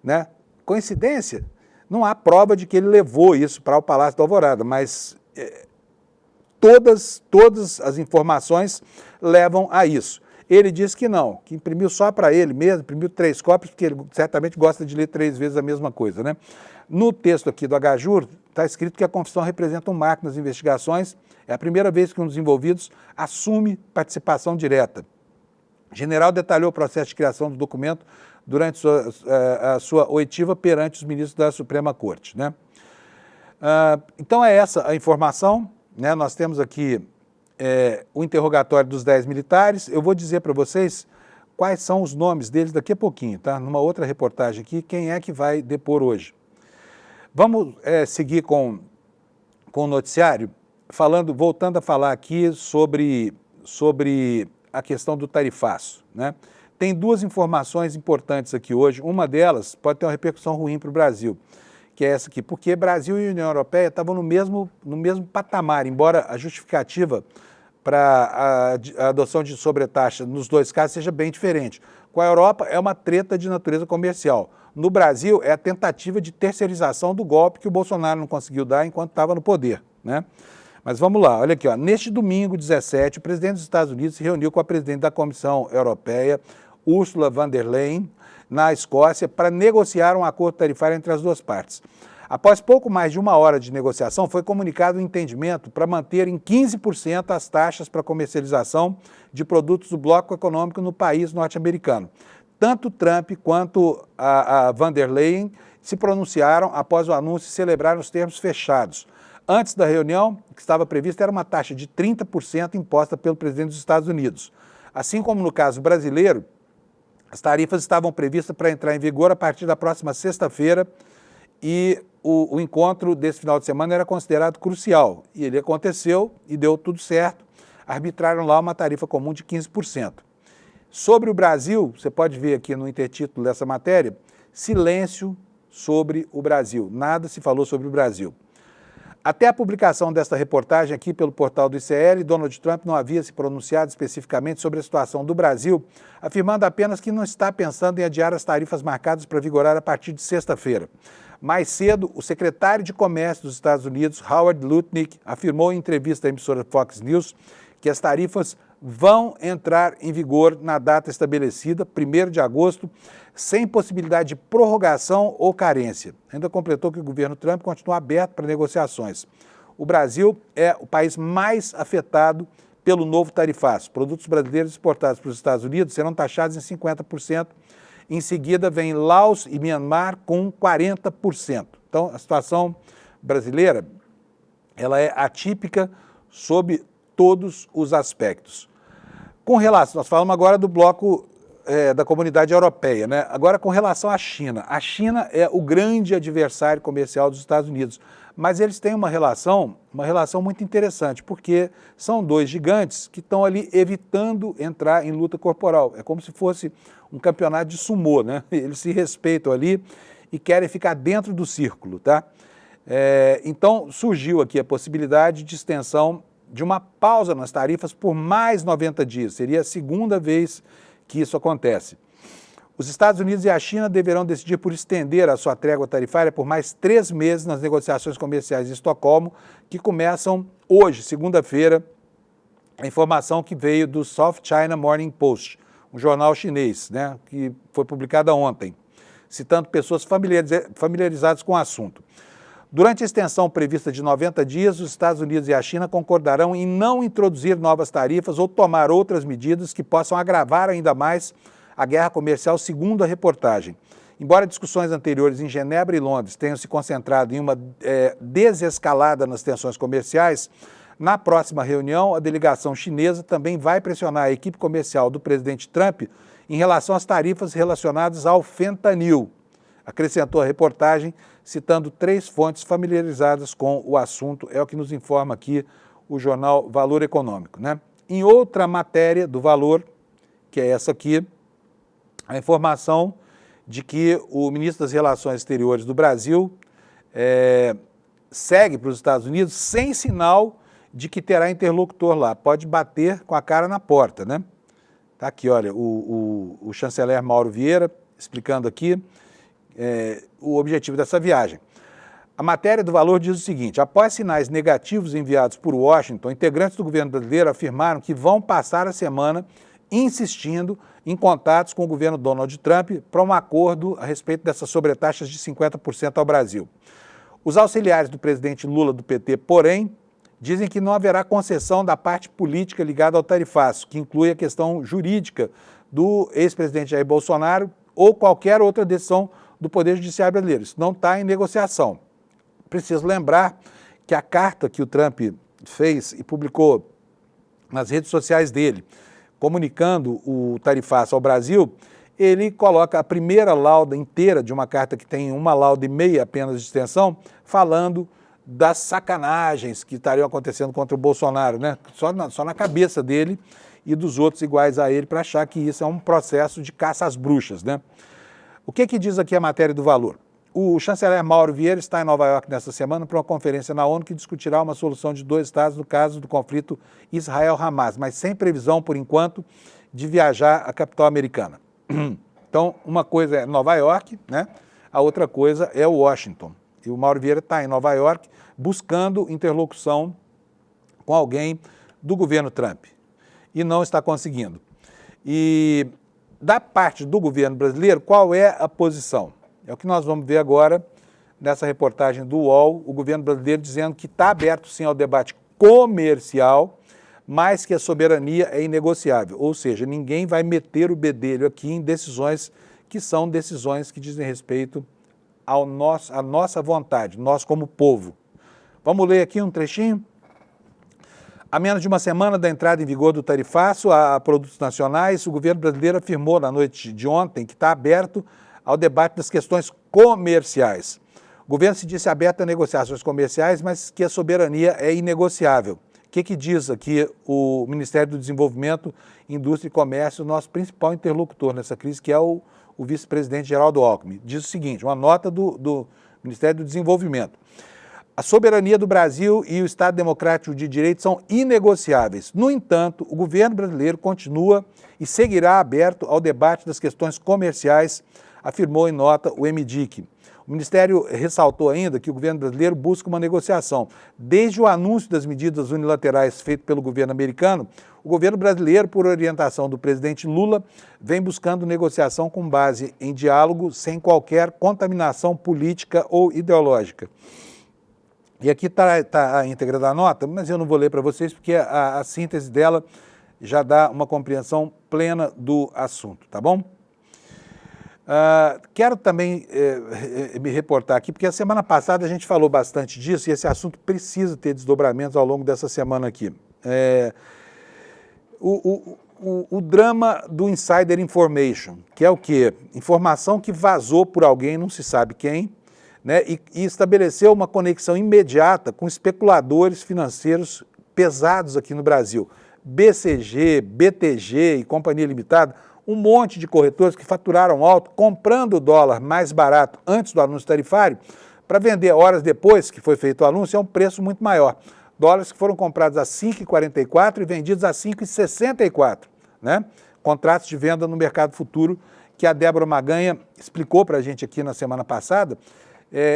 né? Coincidência? Não há prova de que ele levou isso para o Palácio da Alvorada, mas todas as informações levam a isso. Ele disse que não, que imprimiu só para ele mesmo, imprimiu 3 cópias, porque ele certamente gosta de ler 3 vezes a mesma coisa, né? No texto aqui do HJur, está escrito que a confissão representa um marco nas investigações, é a primeira vez que um dos envolvidos assume participação direta. O general detalhou o processo de criação do documento durante a sua oitiva perante os ministros da Suprema Corte, né? Então é essa a informação, né? Nós temos aqui o interrogatório dos 10 militares. Eu vou dizer para vocês quais são os nomes deles daqui a pouquinho, tá? Numa outra reportagem aqui, quem é que vai depor hoje. Vamos seguir com o noticiário, voltando a falar aqui sobre a questão do tarifaço, né? Tem 2 informações importantes aqui hoje. Uma delas pode ter uma repercussão ruim para o Brasil, que é essa aqui, porque Brasil e União Europeia estavam no mesmo patamar, embora a justificativa para a adoção de sobretaxa nos 2 casos seja bem diferente. Com a Europa é uma treta de natureza comercial. No Brasil, é a tentativa de terceirização do golpe que o Bolsonaro não conseguiu dar enquanto estava no poder, né? Mas vamos lá, olha aqui, ó. Neste domingo 17, o presidente dos Estados Unidos se reuniu com a presidente da Comissão Europeia, Ursula von der Leyen, na Escócia, para negociar um acordo tarifário entre as duas partes. Após pouco mais de uma hora de negociação, foi comunicado um entendimento para manter em 15% as taxas para comercialização de produtos do bloco econômico no país norte-americano. Tanto Trump quanto a von der Leyen se pronunciaram após o anúncio e celebraram os termos fechados. Antes da reunião, o que estava previsto era uma taxa de 30% imposta pelo presidente dos Estados Unidos. Assim como no caso brasileiro, as tarifas estavam previstas para entrar em vigor a partir da próxima sexta-feira e o encontro desse final de semana era considerado crucial. E ele aconteceu e deu tudo certo. Arbitraram lá uma tarifa comum de 15%. Sobre o Brasil, você pode ver aqui no intertítulo dessa matéria, silêncio sobre o Brasil. Nada se falou sobre o Brasil. Até a publicação desta reportagem aqui pelo portal do ICL, Donald Trump não havia se pronunciado especificamente sobre a situação do Brasil, afirmando apenas que não está pensando em adiar as tarifas marcadas para vigorar a partir de sexta-feira. Mais cedo, o secretário de Comércio dos Estados Unidos, Howard Lutnick, afirmou em entrevista à emissora Fox News que as tarifas vão entrar em vigor na data estabelecida, 1º de agosto, sem possibilidade de prorrogação ou carência. Ainda completou que o governo Trump continua aberto para negociações. O Brasil é o país mais afetado pelo novo tarifaço. Produtos brasileiros exportados para os Estados Unidos serão taxados em 50%. Em seguida, vem Laos e Myanmar com 40%. Então, a situação brasileira ela é atípica sob todos os aspectos. Com relação, nós falamos agora do bloco da comunidade europeia, né? Agora com relação à China. A China é o grande adversário comercial dos Estados Unidos, mas eles têm uma relação muito interessante, porque são dois gigantes que estão ali evitando entrar em luta corporal. É como se fosse um campeonato de sumô, né? Eles se respeitam ali e querem ficar dentro do círculo, tá? Então surgiu aqui a possibilidade de extensão de uma pausa nas tarifas por mais 90 dias. Seria a segunda vez que isso acontece. Os Estados Unidos e a China deverão decidir por estender a sua trégua tarifária por mais 3 meses nas negociações comerciais em Estocolmo, que começam hoje, segunda-feira. A informação que veio do South China Morning Post, um jornal chinês, né, que foi publicada ontem, citando pessoas familiarizadas com o assunto. Durante a extensão prevista de 90 dias, os Estados Unidos e a China concordarão em não introduzir novas tarifas ou tomar outras medidas que possam agravar ainda mais a guerra comercial, segundo a reportagem. Embora discussões anteriores em Genebra e Londres tenham se concentrado em uma desescalada nas tensões comerciais, na próxima reunião, a delegação chinesa também vai pressionar a equipe comercial do presidente Trump em relação às tarifas relacionadas ao fentanil. Acrescentou a reportagem, citando 3 fontes familiarizadas com o assunto, é o que nos informa aqui o jornal Valor Econômico, né? Em outra matéria do Valor, que é essa aqui, a informação de que o ministro das Relações Exteriores do Brasil segue para os Estados Unidos sem sinal de que terá interlocutor lá. Pode bater com a cara na porta, né? Tá aqui, olha, o chanceler Mauro Vieira explicando aqui o objetivo dessa viagem. A matéria do Valor diz o seguinte: após sinais negativos enviados por Washington, integrantes do governo brasileiro afirmaram que vão passar a semana insistindo em contatos com o governo Donald Trump para um acordo a respeito dessas sobretaxas de 50% ao Brasil. Os auxiliares do presidente Lula do PT, porém, dizem que não haverá concessão da parte política ligada ao tarifaço, que inclui a questão jurídica do ex-presidente Jair Bolsonaro ou qualquer outra decisão do Poder Judiciário brasileiro. Isso não está em negociação. Preciso lembrar que a carta que o Trump fez e publicou nas redes sociais dele, comunicando o tarifaço ao Brasil, ele coloca a primeira lauda inteira de uma carta que tem uma lauda e meia apenas de extensão, falando das sacanagens que estariam acontecendo contra o Bolsonaro, né? Só na cabeça dele e dos outros iguais a ele, para achar que isso é um processo de caça às bruxas, né? O que diz aqui a matéria do Valor? O chanceler Mauro Vieira está em Nova York nesta semana para uma conferência na ONU que discutirá uma solução de 2 estados no caso do conflito Israel-Hamas, mas sem previsão, por enquanto, de viajar à capital americana. Então, uma coisa é Nova York, né? a outra coisa é Washington. E o Mauro Vieira está em Nova York buscando interlocução com alguém do governo Trump e não está conseguindo. E da parte do governo brasileiro, qual é a posição? É o que nós vamos ver agora nessa reportagem do UOL, o governo brasileiro dizendo que está aberto sim ao debate comercial, mas que a soberania é inegociável, ou seja, ninguém vai meter o bedelho aqui em decisões que são decisões que dizem respeito à nossa vontade, nós como povo. Vamos ler aqui um trechinho? Há menos de uma semana da entrada em vigor do tarifaço a produtos nacionais, o governo brasileiro afirmou na noite de ontem que está aberto ao debate das questões comerciais. O governo se disse aberto a negociações comerciais, mas que a soberania é inegociável. O que diz aqui o Ministério do Desenvolvimento, Indústria e Comércio, nosso principal interlocutor nessa crise, que é o vice-presidente Geraldo Alckmin? Diz o seguinte, uma nota do Ministério do Desenvolvimento. A soberania do Brasil e o Estado Democrático de Direito são inegociáveis. No entanto, o governo brasileiro continua e seguirá aberto ao debate das questões comerciais, afirmou em nota o MDIC. O Ministério ressaltou ainda que o governo brasileiro busca uma negociação. Desde o anúncio das medidas unilaterais feito pelo governo americano, o governo brasileiro, por orientação do presidente Lula, vem buscando negociação com base em diálogo, sem qualquer contaminação política ou ideológica. E aqui está a íntegra da nota, mas eu não vou ler para vocês porque a síntese dela já dá uma compreensão plena do assunto, tá bom? Quero também me reportar aqui, porque a semana passada a gente falou bastante disso e esse assunto precisa ter desdobramentos ao longo dessa semana aqui. O drama do Insider Information, que é o quê? Informação que vazou por alguém, não se sabe quem, né, e estabeleceu uma conexão imediata com especuladores financeiros pesados aqui no Brasil. BCG, BTG e Companhia Limitada, um monte de corretores que faturaram alto, comprando o dólar mais barato antes do anúncio tarifário, para vender horas depois que foi feito o anúncio a um preço muito maior. Dólares que foram comprados a 5,44 e vendidos a 5,64, né? Contratos de venda no mercado futuro que a Débora Maganha explicou para a gente aqui na semana passada,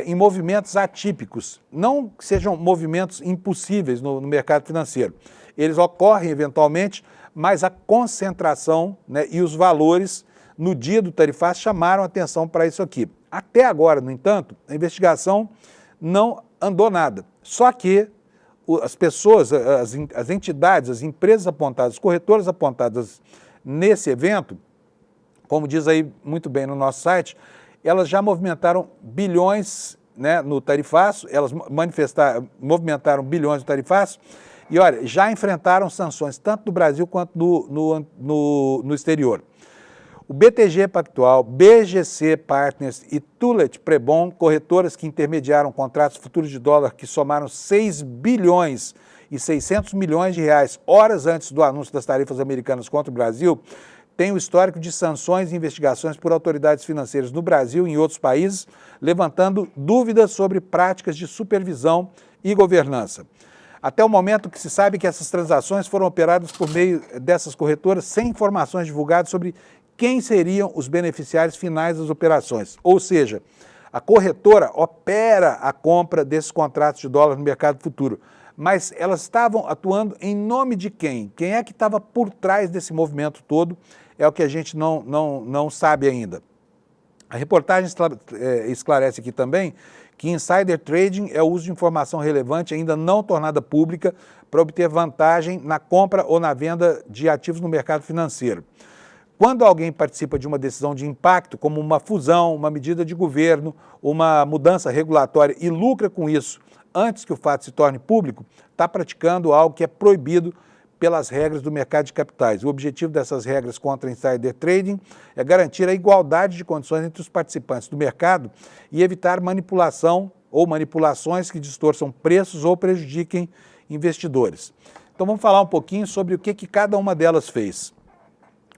em movimentos atípicos, não que sejam movimentos impossíveis no mercado financeiro. Eles ocorrem eventualmente, mas a concentração, né, e os valores no dia do tarifaço chamaram atenção para isso aqui. Até agora, no entanto, a investigação não andou nada. Só que as pessoas, as entidades, as empresas apontadas, os corretores apontadas nesse evento, como diz aí muito bem no nosso site, elas já movimentaram bilhões, né, no tarifaço, elas movimentaram bilhões no tarifaço e, olha, já enfrentaram sanções tanto no Brasil quanto no exterior. O BTG Pactual, BGC Partners e Tulet Prebon, corretoras que intermediaram contratos futuros de dólar que somaram 6 bilhões e 600 milhões de reais horas antes do anúncio das tarifas americanas contra o Brasil, tem o histórico de sanções e investigações por autoridades financeiras no Brasil e em outros países, levantando dúvidas sobre práticas de supervisão e governança. Até o momento que se sabe que essas transações foram operadas por meio dessas corretoras sem informações divulgadas sobre quem seriam os beneficiários finais das operações. Ou seja, a corretora opera a compra desses contratos de dólar no mercado futuro, mas elas estavam atuando em nome de quem? Quem é que estava por trás desse movimento todo? É o que a gente não sabe ainda. A reportagem esclarece aqui também que insider trading é o uso de informação relevante ainda não tornada pública para obter vantagem na compra ou na venda de ativos no mercado financeiro. Quando alguém participa de uma decisão de impacto, como uma fusão, uma medida de governo, uma mudança regulatória e lucra com isso antes que o fato se torne público, está praticando algo que é proibido pelas regras do mercado de capitais. O objetivo dessas regras contra insider trading é garantir a igualdade de condições entre os participantes do mercado e evitar manipulação ou manipulações que distorçam preços ou prejudiquem investidores. Então vamos falar um pouquinho sobre o que cada uma delas fez.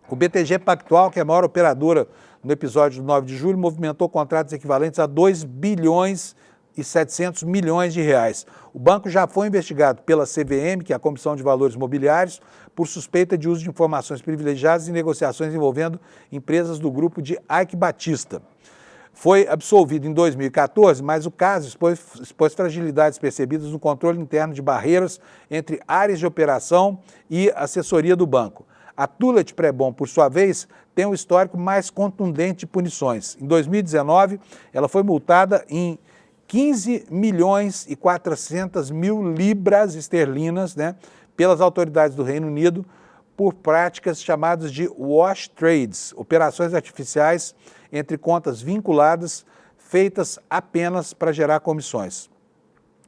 O BTG Pactual, que é a maior operadora no episódio do 9 de julho, movimentou contratos equivalentes a 2 bilhões e 700 milhões de reais. O banco já foi investigado pela CVM, que é a Comissão de Valores Mobiliários, por suspeita de uso de informações privilegiadas em negociações envolvendo empresas do grupo de Eike Batista. Foi absolvido em 2014, mas o caso expôs fragilidades percebidas no controle interno de barreiras entre áreas de operação e assessoria do banco. A Tula de Prebon, por sua vez, tem um histórico mais contundente de punições. Em 2019, ela foi multada em 15 milhões e 400 mil libras esterlinas, né, pelas autoridades do Reino Unido por práticas chamadas de wash trades, operações artificiais entre contas vinculadas, feitas apenas para gerar comissões.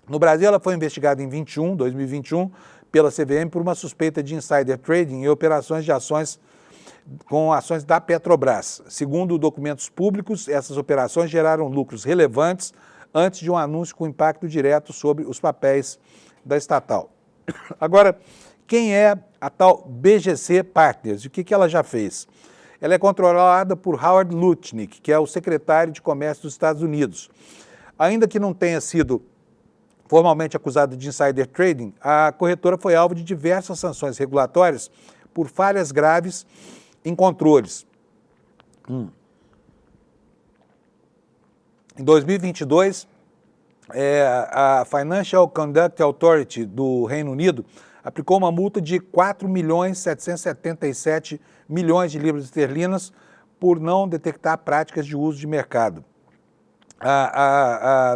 No Brasil, ela foi investigada em 2021, pela CVM por uma suspeita de insider trading e operações de ações com ações da Petrobras. Segundo documentos públicos, essas operações geraram lucros relevantes antes de um anúncio com impacto direto sobre os papéis da estatal. Agora, quem é a tal BGC Partners? O que ela já fez? Ela é controlada por Howard Lutnick, que é o secretário de Comércio dos Estados Unidos. Ainda que não tenha sido formalmente acusada de insider trading, a corretora foi alvo de diversas sanções regulatórias por falhas graves em controles. Em 2022, a Financial Conduct Authority do Reino Unido aplicou uma multa de 4.777 milhões de libras esterlinas por não detectar práticas de uso de mercado.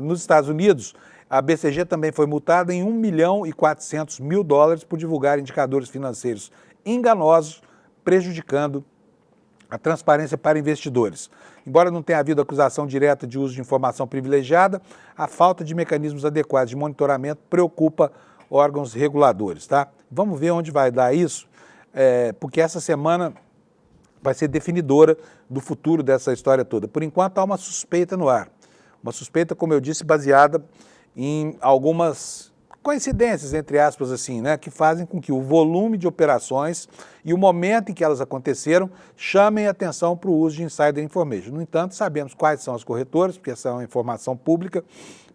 Nos Estados Unidos, a BCG também foi multada em 1 milhão e 400 mil dólares por divulgar indicadores financeiros enganosos, prejudicando a transparência para investidores. Embora não tenha havido acusação direta de uso de informação privilegiada, a falta de mecanismos adequados de monitoramento preocupa órgãos reguladores, tá? Vamos ver onde vai dar isso, porque essa semana vai ser definidora do futuro dessa história toda. Por enquanto, há uma suspeita no ar. Uma suspeita, como eu disse, baseada em algumas coincidências, entre aspas, assim, né, que fazem com que o volume de operações e o momento em que elas aconteceram chamem a atenção para o uso de insider information. No entanto, sabemos quais são as corretoras, porque essa é uma informação pública,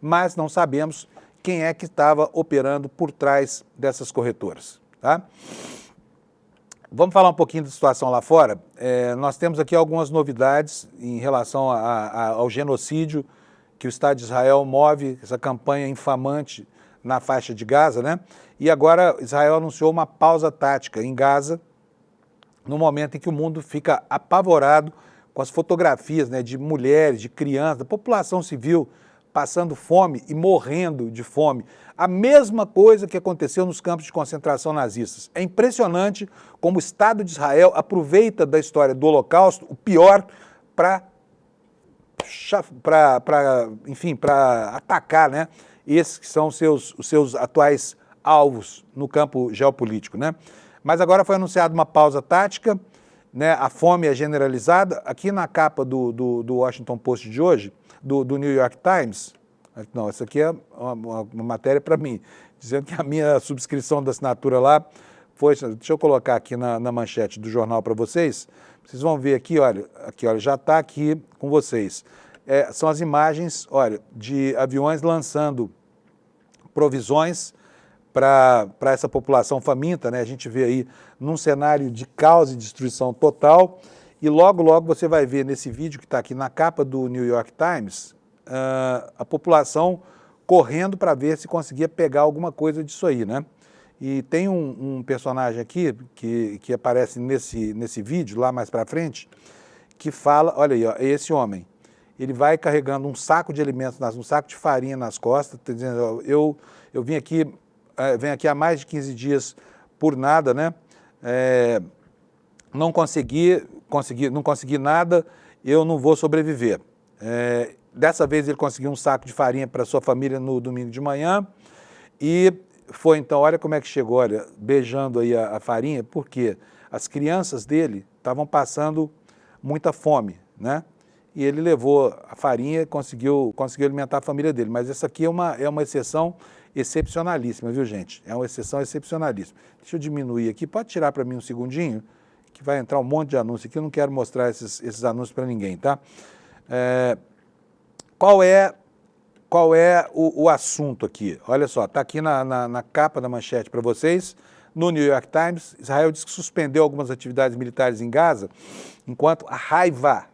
mas não sabemos quem é que estava operando por trás dessas corretoras, tá? Vamos falar um pouquinho da situação lá fora. Nós temos aqui algumas novidades em relação ao genocídio que o Estado de Israel move, essa campanha infamante na faixa de Gaza, né? E agora Israel anunciou uma pausa tática em Gaza, no momento em que o mundo fica apavorado com as fotografias, né, de mulheres, de crianças, da população civil passando fome e morrendo de fome. A mesma coisa que aconteceu nos campos de concentração nazistas. É impressionante como o Estado de Israel aproveita da história do Holocausto, o pior, para atacar, né, esses que são os seus atuais alvos no campo geopolítico, né? Mas agora foi anunciada uma pausa tática, né? A fome é generalizada. Aqui na capa do Washington Post de hoje, do New York Times, não, essa aqui é uma matéria para mim, dizendo que a minha subscrição da assinatura lá foi, deixa eu colocar aqui na manchete do jornal para vocês, vocês vão ver aqui, olha, já está aqui com vocês. São as imagens, olha, de aviões lançando provisões para essa população faminta, né? A gente vê aí num cenário de caos e destruição total, e logo, logo você vai ver nesse vídeo que está aqui na capa do New York Times, a população correndo para ver se conseguia pegar alguma coisa disso aí, né? E tem um personagem aqui que aparece nesse vídeo, lá mais para frente, que fala, olha aí, ó, é esse homem. Ele vai carregando um saco de alimentos, um saco de farinha nas costas, tá dizendo, ó, eu venho aqui há mais de 15 dias por nada, né? Não consegui nada, eu não vou sobreviver. Dessa vez ele conseguiu um saco de farinha para sua família no domingo de manhã e foi então, olha como é que chegou, olha, beijando aí a farinha, porque as crianças dele estavam passando muita fome, né? E ele levou a farinha e conseguiu alimentar a família dele. Mas essa aqui é uma exceção excepcionalíssima, viu, gente? É uma exceção excepcionalíssima. Deixa eu diminuir aqui, pode tirar para mim um segundinho, que vai entrar um monte de anúncio aqui, eu não quero mostrar esses anúncios para ninguém, tá? Qual é o assunto aqui? Olha só, está aqui na capa da manchete para vocês. No New York Times, Israel diz que suspendeu algumas atividades militares em Gaza, enquanto a raiva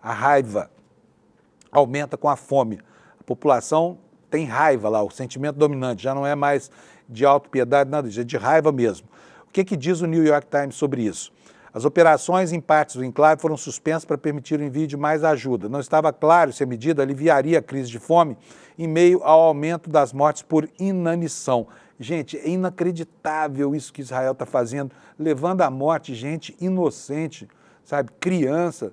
aumenta com a fome. A população tem raiva lá, o sentimento dominante, já não é mais de autopiedade, nada disso, é de raiva mesmo. O que diz o New York Times sobre isso? As operações em partes do enclave foram suspensas para permitir o envio de mais ajuda. Não estava claro se a medida aliviaria a crise de fome em meio ao aumento das mortes por inanição. Gente, é inacreditável isso que Israel está fazendo, levando à morte gente inocente, sabe, criança,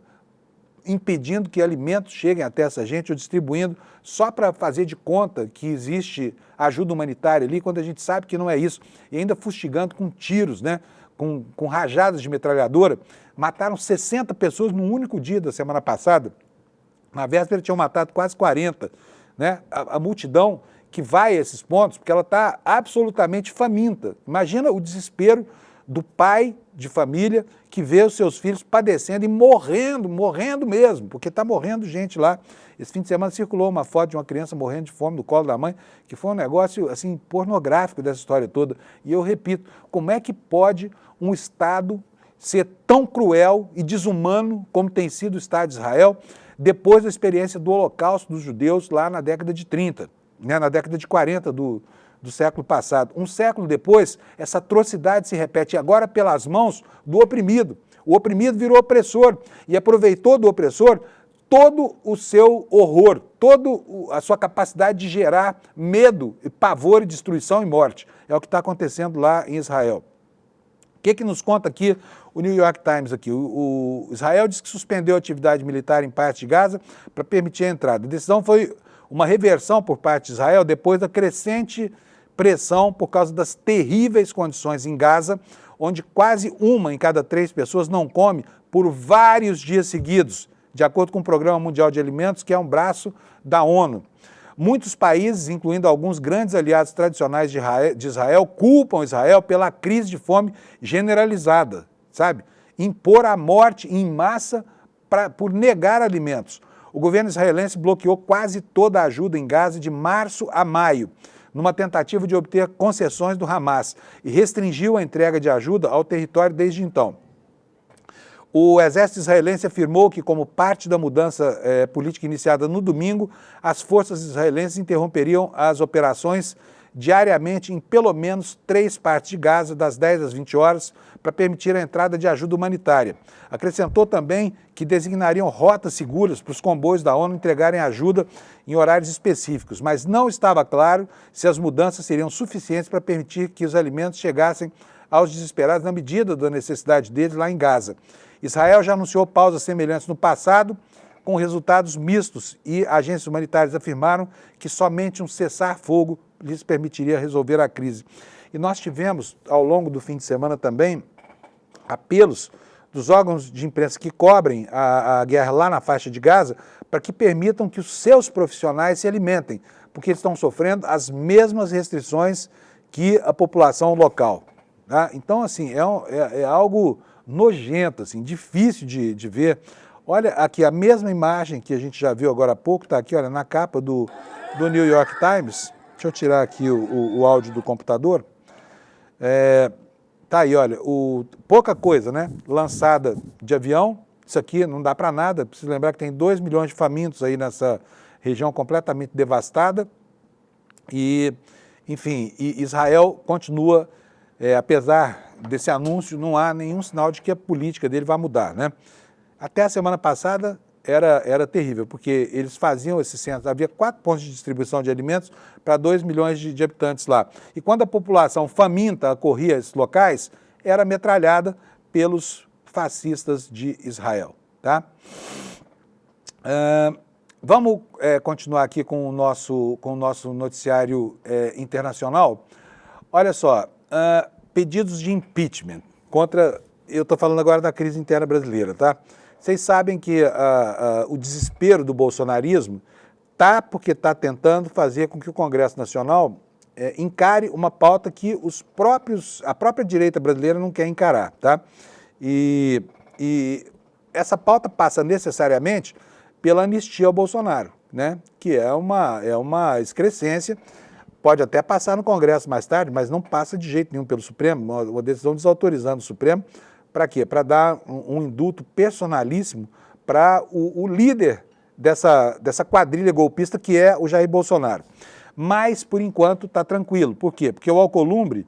impedindo que alimentos cheguem até essa gente ou distribuindo só para fazer de conta que existe ajuda humanitária ali, quando a gente sabe que não é isso. E ainda fustigando com tiros, né? Com rajadas de metralhadora. Mataram 60 pessoas num único dia da semana passada. Na véspera tinham matado quase 40. Né? A multidão que vai a esses pontos, porque ela está absolutamente faminta. Imagina o desespero do pai de família que vê os seus filhos padecendo e morrendo mesmo, porque está morrendo gente lá. Esse fim de semana circulou uma foto de uma criança morrendo de fome no colo da mãe, que foi um negócio assim pornográfico dessa história toda. E eu repito, como é que pode um Estado ser tão cruel e desumano como tem sido o Estado de Israel depois da experiência do Holocausto dos judeus lá na década de 30, né, na década de 40 do século passado. Um século depois, essa atrocidade se repete agora pelas mãos do oprimido. O oprimido virou opressor e aproveitou do opressor todo o seu horror, toda a sua capacidade de gerar medo, pavor, destruição e morte. É o que está acontecendo lá em Israel. O que nos conta aqui o New York Times aqui? O Israel diz que suspendeu a atividade militar em parte de Gaza para permitir a entrada. A decisão foi uma reversão por parte de Israel depois da crescente pressão por causa das terríveis condições em Gaza, onde quase uma em cada 3 pessoas não come por vários dias seguidos, de acordo com o Programa Mundial de Alimentos, que é um braço da ONU. Muitos países, incluindo alguns grandes aliados tradicionais de Israel, culpam Israel pela crise de fome generalizada, sabe? Impor a morte em massa por negar alimentos. O governo israelense bloqueou quase toda a ajuda em Gaza de março a maio, numa tentativa de obter concessões do Hamas, e restringiu a entrega de ajuda ao território desde então. O exército israelense afirmou que, como parte da mudança política iniciada no domingo, as forças israelenses interromperiam as operações diariamente em pelo menos 3 partes de Gaza, das 10 às 20 horas, para permitir a entrada de ajuda humanitária. Acrescentou também que designariam rotas seguras para os comboios da ONU entregarem ajuda em horários específicos, mas não estava claro se as mudanças seriam suficientes para permitir que os alimentos chegassem aos desesperados na medida da necessidade deles lá em Gaza. Israel já anunciou pausas semelhantes no passado, com resultados mistos, e agências humanitárias afirmaram que somente um cessar-fogo lhes permitiria resolver a crise. E nós tivemos, ao longo do fim de semana também, apelos dos órgãos de imprensa que cobrem a guerra lá na faixa de Gaza para que permitam que os seus profissionais se alimentem, porque eles estão sofrendo as mesmas restrições que a população local. Tá? Então, assim, é algo nojento, assim, difícil de ver. Olha aqui, a mesma imagem que a gente já viu agora há pouco, está aqui, olha, na capa do New York Times. Deixa eu tirar aqui o áudio do computador. Tá aí, olha, pouca coisa, né? Lançada de avião, isso aqui não dá para nada. Preciso lembrar que tem 2 milhões de famintos aí nessa região completamente devastada. E, enfim, Israel continua, apesar desse anúncio, não há nenhum sinal de que a política dele vai mudar, né? Até a semana passada era terrível, porque eles faziam esses centros, havia 4 pontos de distribuição de alimentos para 2 milhões de habitantes lá. E quando a população faminta acorria a esses locais, era metralhada pelos fascistas de Israel. Tá? Vamos continuar aqui com o nosso noticiário internacional. Olha só, pedidos de impeachment contra... Eu estou falando agora da crise interna brasileira, tá? Vocês sabem que o desespero do bolsonarismo porque está tentando fazer com que o Congresso Nacional encare uma pauta que a própria direita brasileira não quer encarar, tá? E essa pauta passa necessariamente pela anistia ao Bolsonaro, né? Que é uma excrescência, pode até passar no Congresso mais tarde, mas não passa de jeito nenhum pelo Supremo, uma decisão desautorizando o Supremo. Para quê? Para dar um indulto personalíssimo para o líder dessa quadrilha golpista que é o Jair Bolsonaro. Mas, por enquanto, está tranquilo. Por quê? Porque o Alcolumbre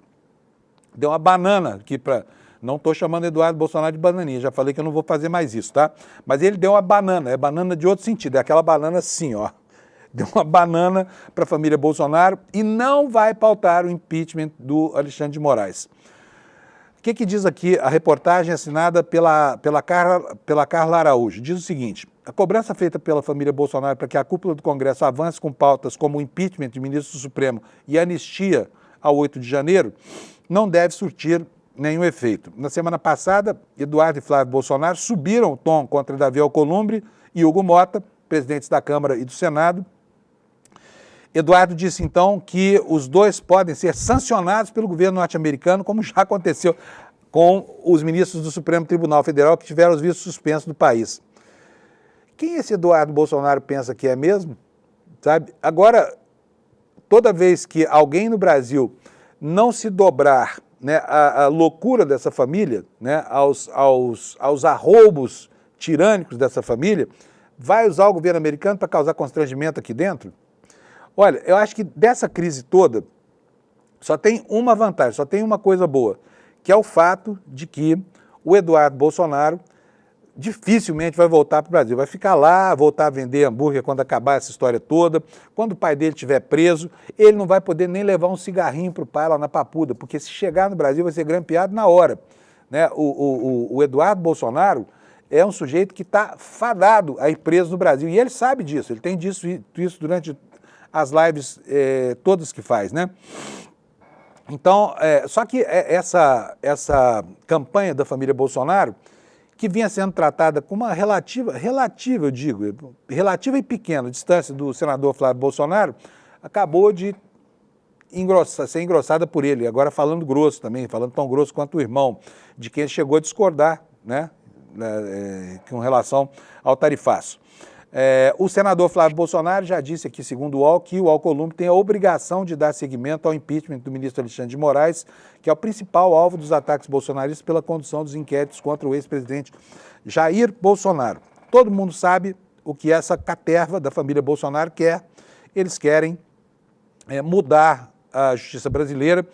deu uma banana aqui para... Não estou chamando Eduardo Bolsonaro de bananinha, já falei que eu não vou fazer mais isso, tá? Mas ele deu uma banana, é banana de outro sentido, é aquela banana assim, ó. Deu uma banana para a família Bolsonaro e não vai pautar o impeachment do Alexandre de Moraes. O que diz aqui a reportagem assinada pela Carla Araújo? Diz o seguinte: a cobrança feita pela família Bolsonaro para que a cúpula do Congresso avance com pautas como o impeachment de ministro do Supremo e anistia ao 8 de janeiro não deve surtir nenhum efeito. Na semana passada, Eduardo e Flávio Bolsonaro subiram o tom contra Davi Alcolumbre e Hugo Mota, presidentes da Câmara e do Senado. Eduardo disse, então, que os dois podem ser sancionados pelo governo norte-americano, como já aconteceu com os ministros do Supremo Tribunal Federal que tiveram os vistos suspensos do país. Quem esse Eduardo Bolsonaro pensa que é mesmo? Sabe? Agora, toda vez que alguém no Brasil não se dobrar, né, a loucura dessa família, né, aos arroubos tirânicos dessa família, vai usar o governo americano para causar constrangimento aqui dentro? Olha, eu acho que dessa crise toda só tem uma vantagem, só tem uma coisa boa, que é o fato de que o Eduardo Bolsonaro dificilmente vai voltar para o Brasil. Vai ficar lá, voltar a vender hambúrguer quando acabar essa história toda. Quando o pai dele estiver preso, ele não vai poder nem levar um cigarrinho para o pai lá na Papuda, porque se chegar no Brasil vai ser grampeado na hora. Né? O Eduardo Bolsonaro é um sujeito que está fadado a ir preso no Brasil. E ele sabe disso, ele tem dito isso durante as lives todas que faz, né? Então, só que essa campanha da família Bolsonaro, que vinha sendo tratada com uma relativa e pequena distância do senador Flávio Bolsonaro, acabou de ser engrossada por ele, agora falando grosso também, falando tão grosso quanto o irmão, de quem ele chegou a discordar, né, com relação ao tarifaço. O senador Flávio Bolsonaro já disse aqui, segundo o UOL, que o Alcolumbre tem a obrigação de dar seguimento ao impeachment do ministro Alexandre de Moraes, que é o principal alvo dos ataques bolsonaristas pela condução dos inquéritos contra o ex-presidente Jair Bolsonaro. Todo mundo sabe o que essa caterva da família Bolsonaro quer. Eles querem mudar a justiça brasileira,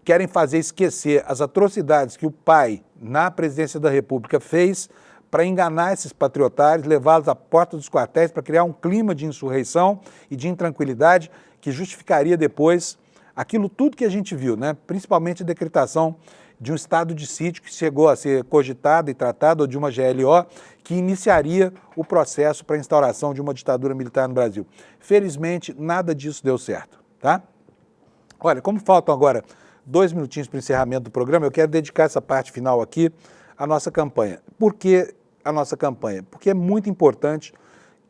querem fazer esquecer as atrocidades que o pai, na presidência da República, fez para enganar esses patriotários, levá-los à porta dos quartéis para criar um clima de insurreição e de intranquilidade que justificaria depois aquilo tudo que a gente viu, né? Principalmente a decretação de um estado de sítio que chegou a ser cogitado e tratado, ou de uma GLO, que iniciaria o processo para a instauração de uma ditadura militar no Brasil. Felizmente, nada disso deu certo, tá? Olha, como faltam agora 2 minutinhos para o encerramento do programa, eu quero dedicar essa parte final aqui à nossa campanha. Por que a nossa campanha? Porque é muito importante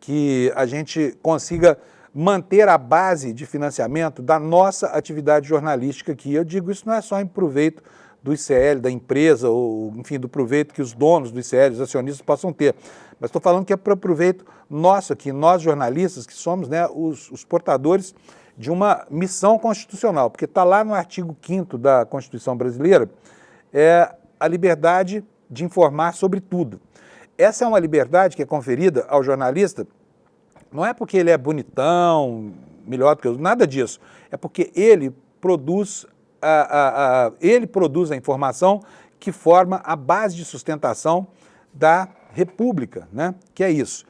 que a gente consiga manter a base de financiamento da nossa atividade jornalística aqui. Eu digo isso não é só em proveito do ICL, da empresa, ou enfim, do proveito que os donos do ICL, os acionistas possam ter, mas estou falando que é para proveito nosso aqui, nós jornalistas, que somos, né, os portadores de uma missão constitucional, porque está lá no artigo 5º da Constituição brasileira, a liberdade de informar sobre tudo. Essa é uma liberdade que é conferida ao jornalista, não é porque ele é bonitão, melhor do que eu, nada disso, é porque ele produz a informação que forma a base de sustentação da República, né? Que é isso.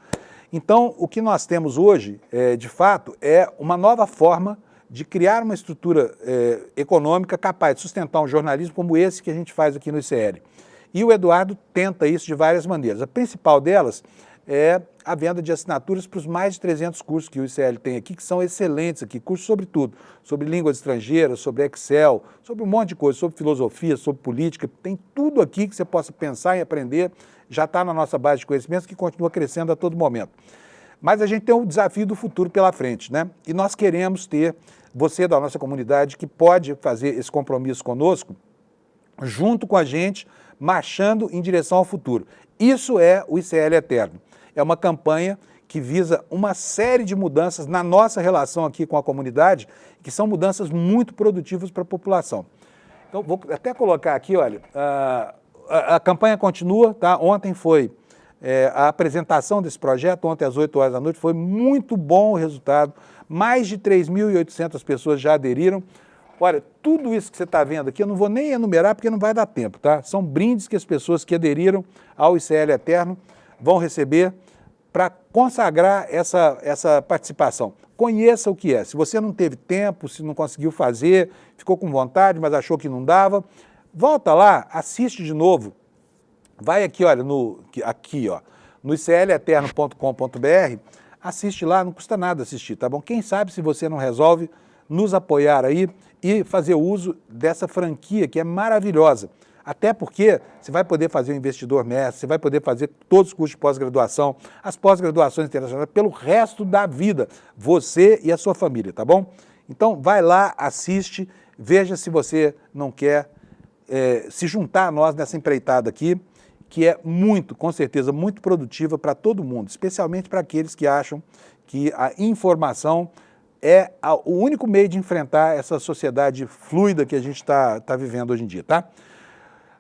Então, o que nós temos hoje, de fato, é uma nova forma de criar uma estrutura econômica capaz de sustentar um jornalismo como esse que a gente faz aqui no ICL. E o Eduardo tenta isso de várias maneiras. A principal delas é a venda de assinaturas para os mais de 300 cursos que o ICL tem aqui, que são excelentes aqui, cursos sobre tudo, sobre línguas estrangeiras, sobre Excel, sobre um monte de coisa, sobre filosofia, sobre política, tem tudo aqui que você possa pensar em aprender, já está na nossa base de conhecimentos, que continua crescendo a todo momento. Mas a gente tem um desafio do futuro pela frente, né? E nós queremos ter você da nossa comunidade que pode fazer esse compromisso conosco, junto com a gente, marchando em direção ao futuro. Isso é o ICL Eterno. É uma campanha que visa uma série de mudanças na nossa relação aqui com a comunidade, que são mudanças muito produtivas para a população. Então, vou até colocar aqui, olha, a campanha continua, tá? Ontem foi a apresentação desse projeto ontem às 8 horas da noite, foi muito bom o resultado, mais de 3.800 pessoas já aderiram. Olha, tudo isso que você está vendo aqui, eu não vou nem enumerar porque não vai dar tempo, tá? São brindes que as pessoas que aderiram ao ICL Eterno vão receber para consagrar essa participação. Conheça o que é. Se você não teve tempo, se não conseguiu fazer, ficou com vontade, mas achou que não dava, volta lá, assiste de novo. Vai aqui, olha, no icleterno.com.br, assiste lá, não custa nada assistir, tá bom? Quem sabe se você não resolve nos apoiar aí e fazer uso dessa franquia que é maravilhosa. Até porque você vai poder fazer o investidor mestre, você vai poder fazer todos os cursos de pós-graduação, as pós-graduações internacionais pelo resto da vida, você e a sua família, tá bom? Então vai lá, assiste, veja se você não quer se juntar a nós nessa empreitada aqui, que é muito, com certeza, muito produtiva para todo mundo, especialmente para aqueles que acham que a informação é o único meio de enfrentar essa sociedade fluida que a gente está vivendo hoje em dia, tá?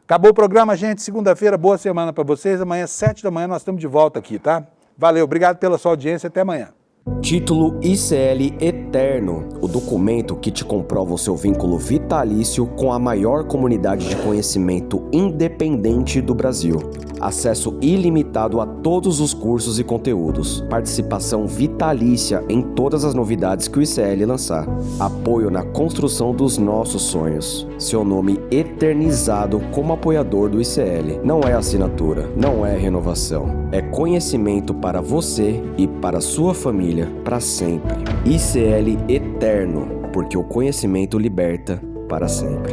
Acabou o programa, gente. Segunda-feira, boa semana para vocês. Amanhã, 7 da manhã, nós estamos de volta aqui, tá? Valeu, obrigado pela sua audiência. Até amanhã. Título ICL Eterno, o documento que te comprova o seu vínculo vitalício com a maior comunidade de conhecimento independente do Brasil. Acesso ilimitado a todos os cursos e conteúdos. Participação vitalícia em todas as novidades que o ICL lançar. Apoio na construção dos nossos sonhos. Seu nome eternizado como apoiador do ICL. Não é assinatura, não é renovação. É conhecimento para você e para sua família para sempre. ICL Eterno, porque o conhecimento liberta para sempre.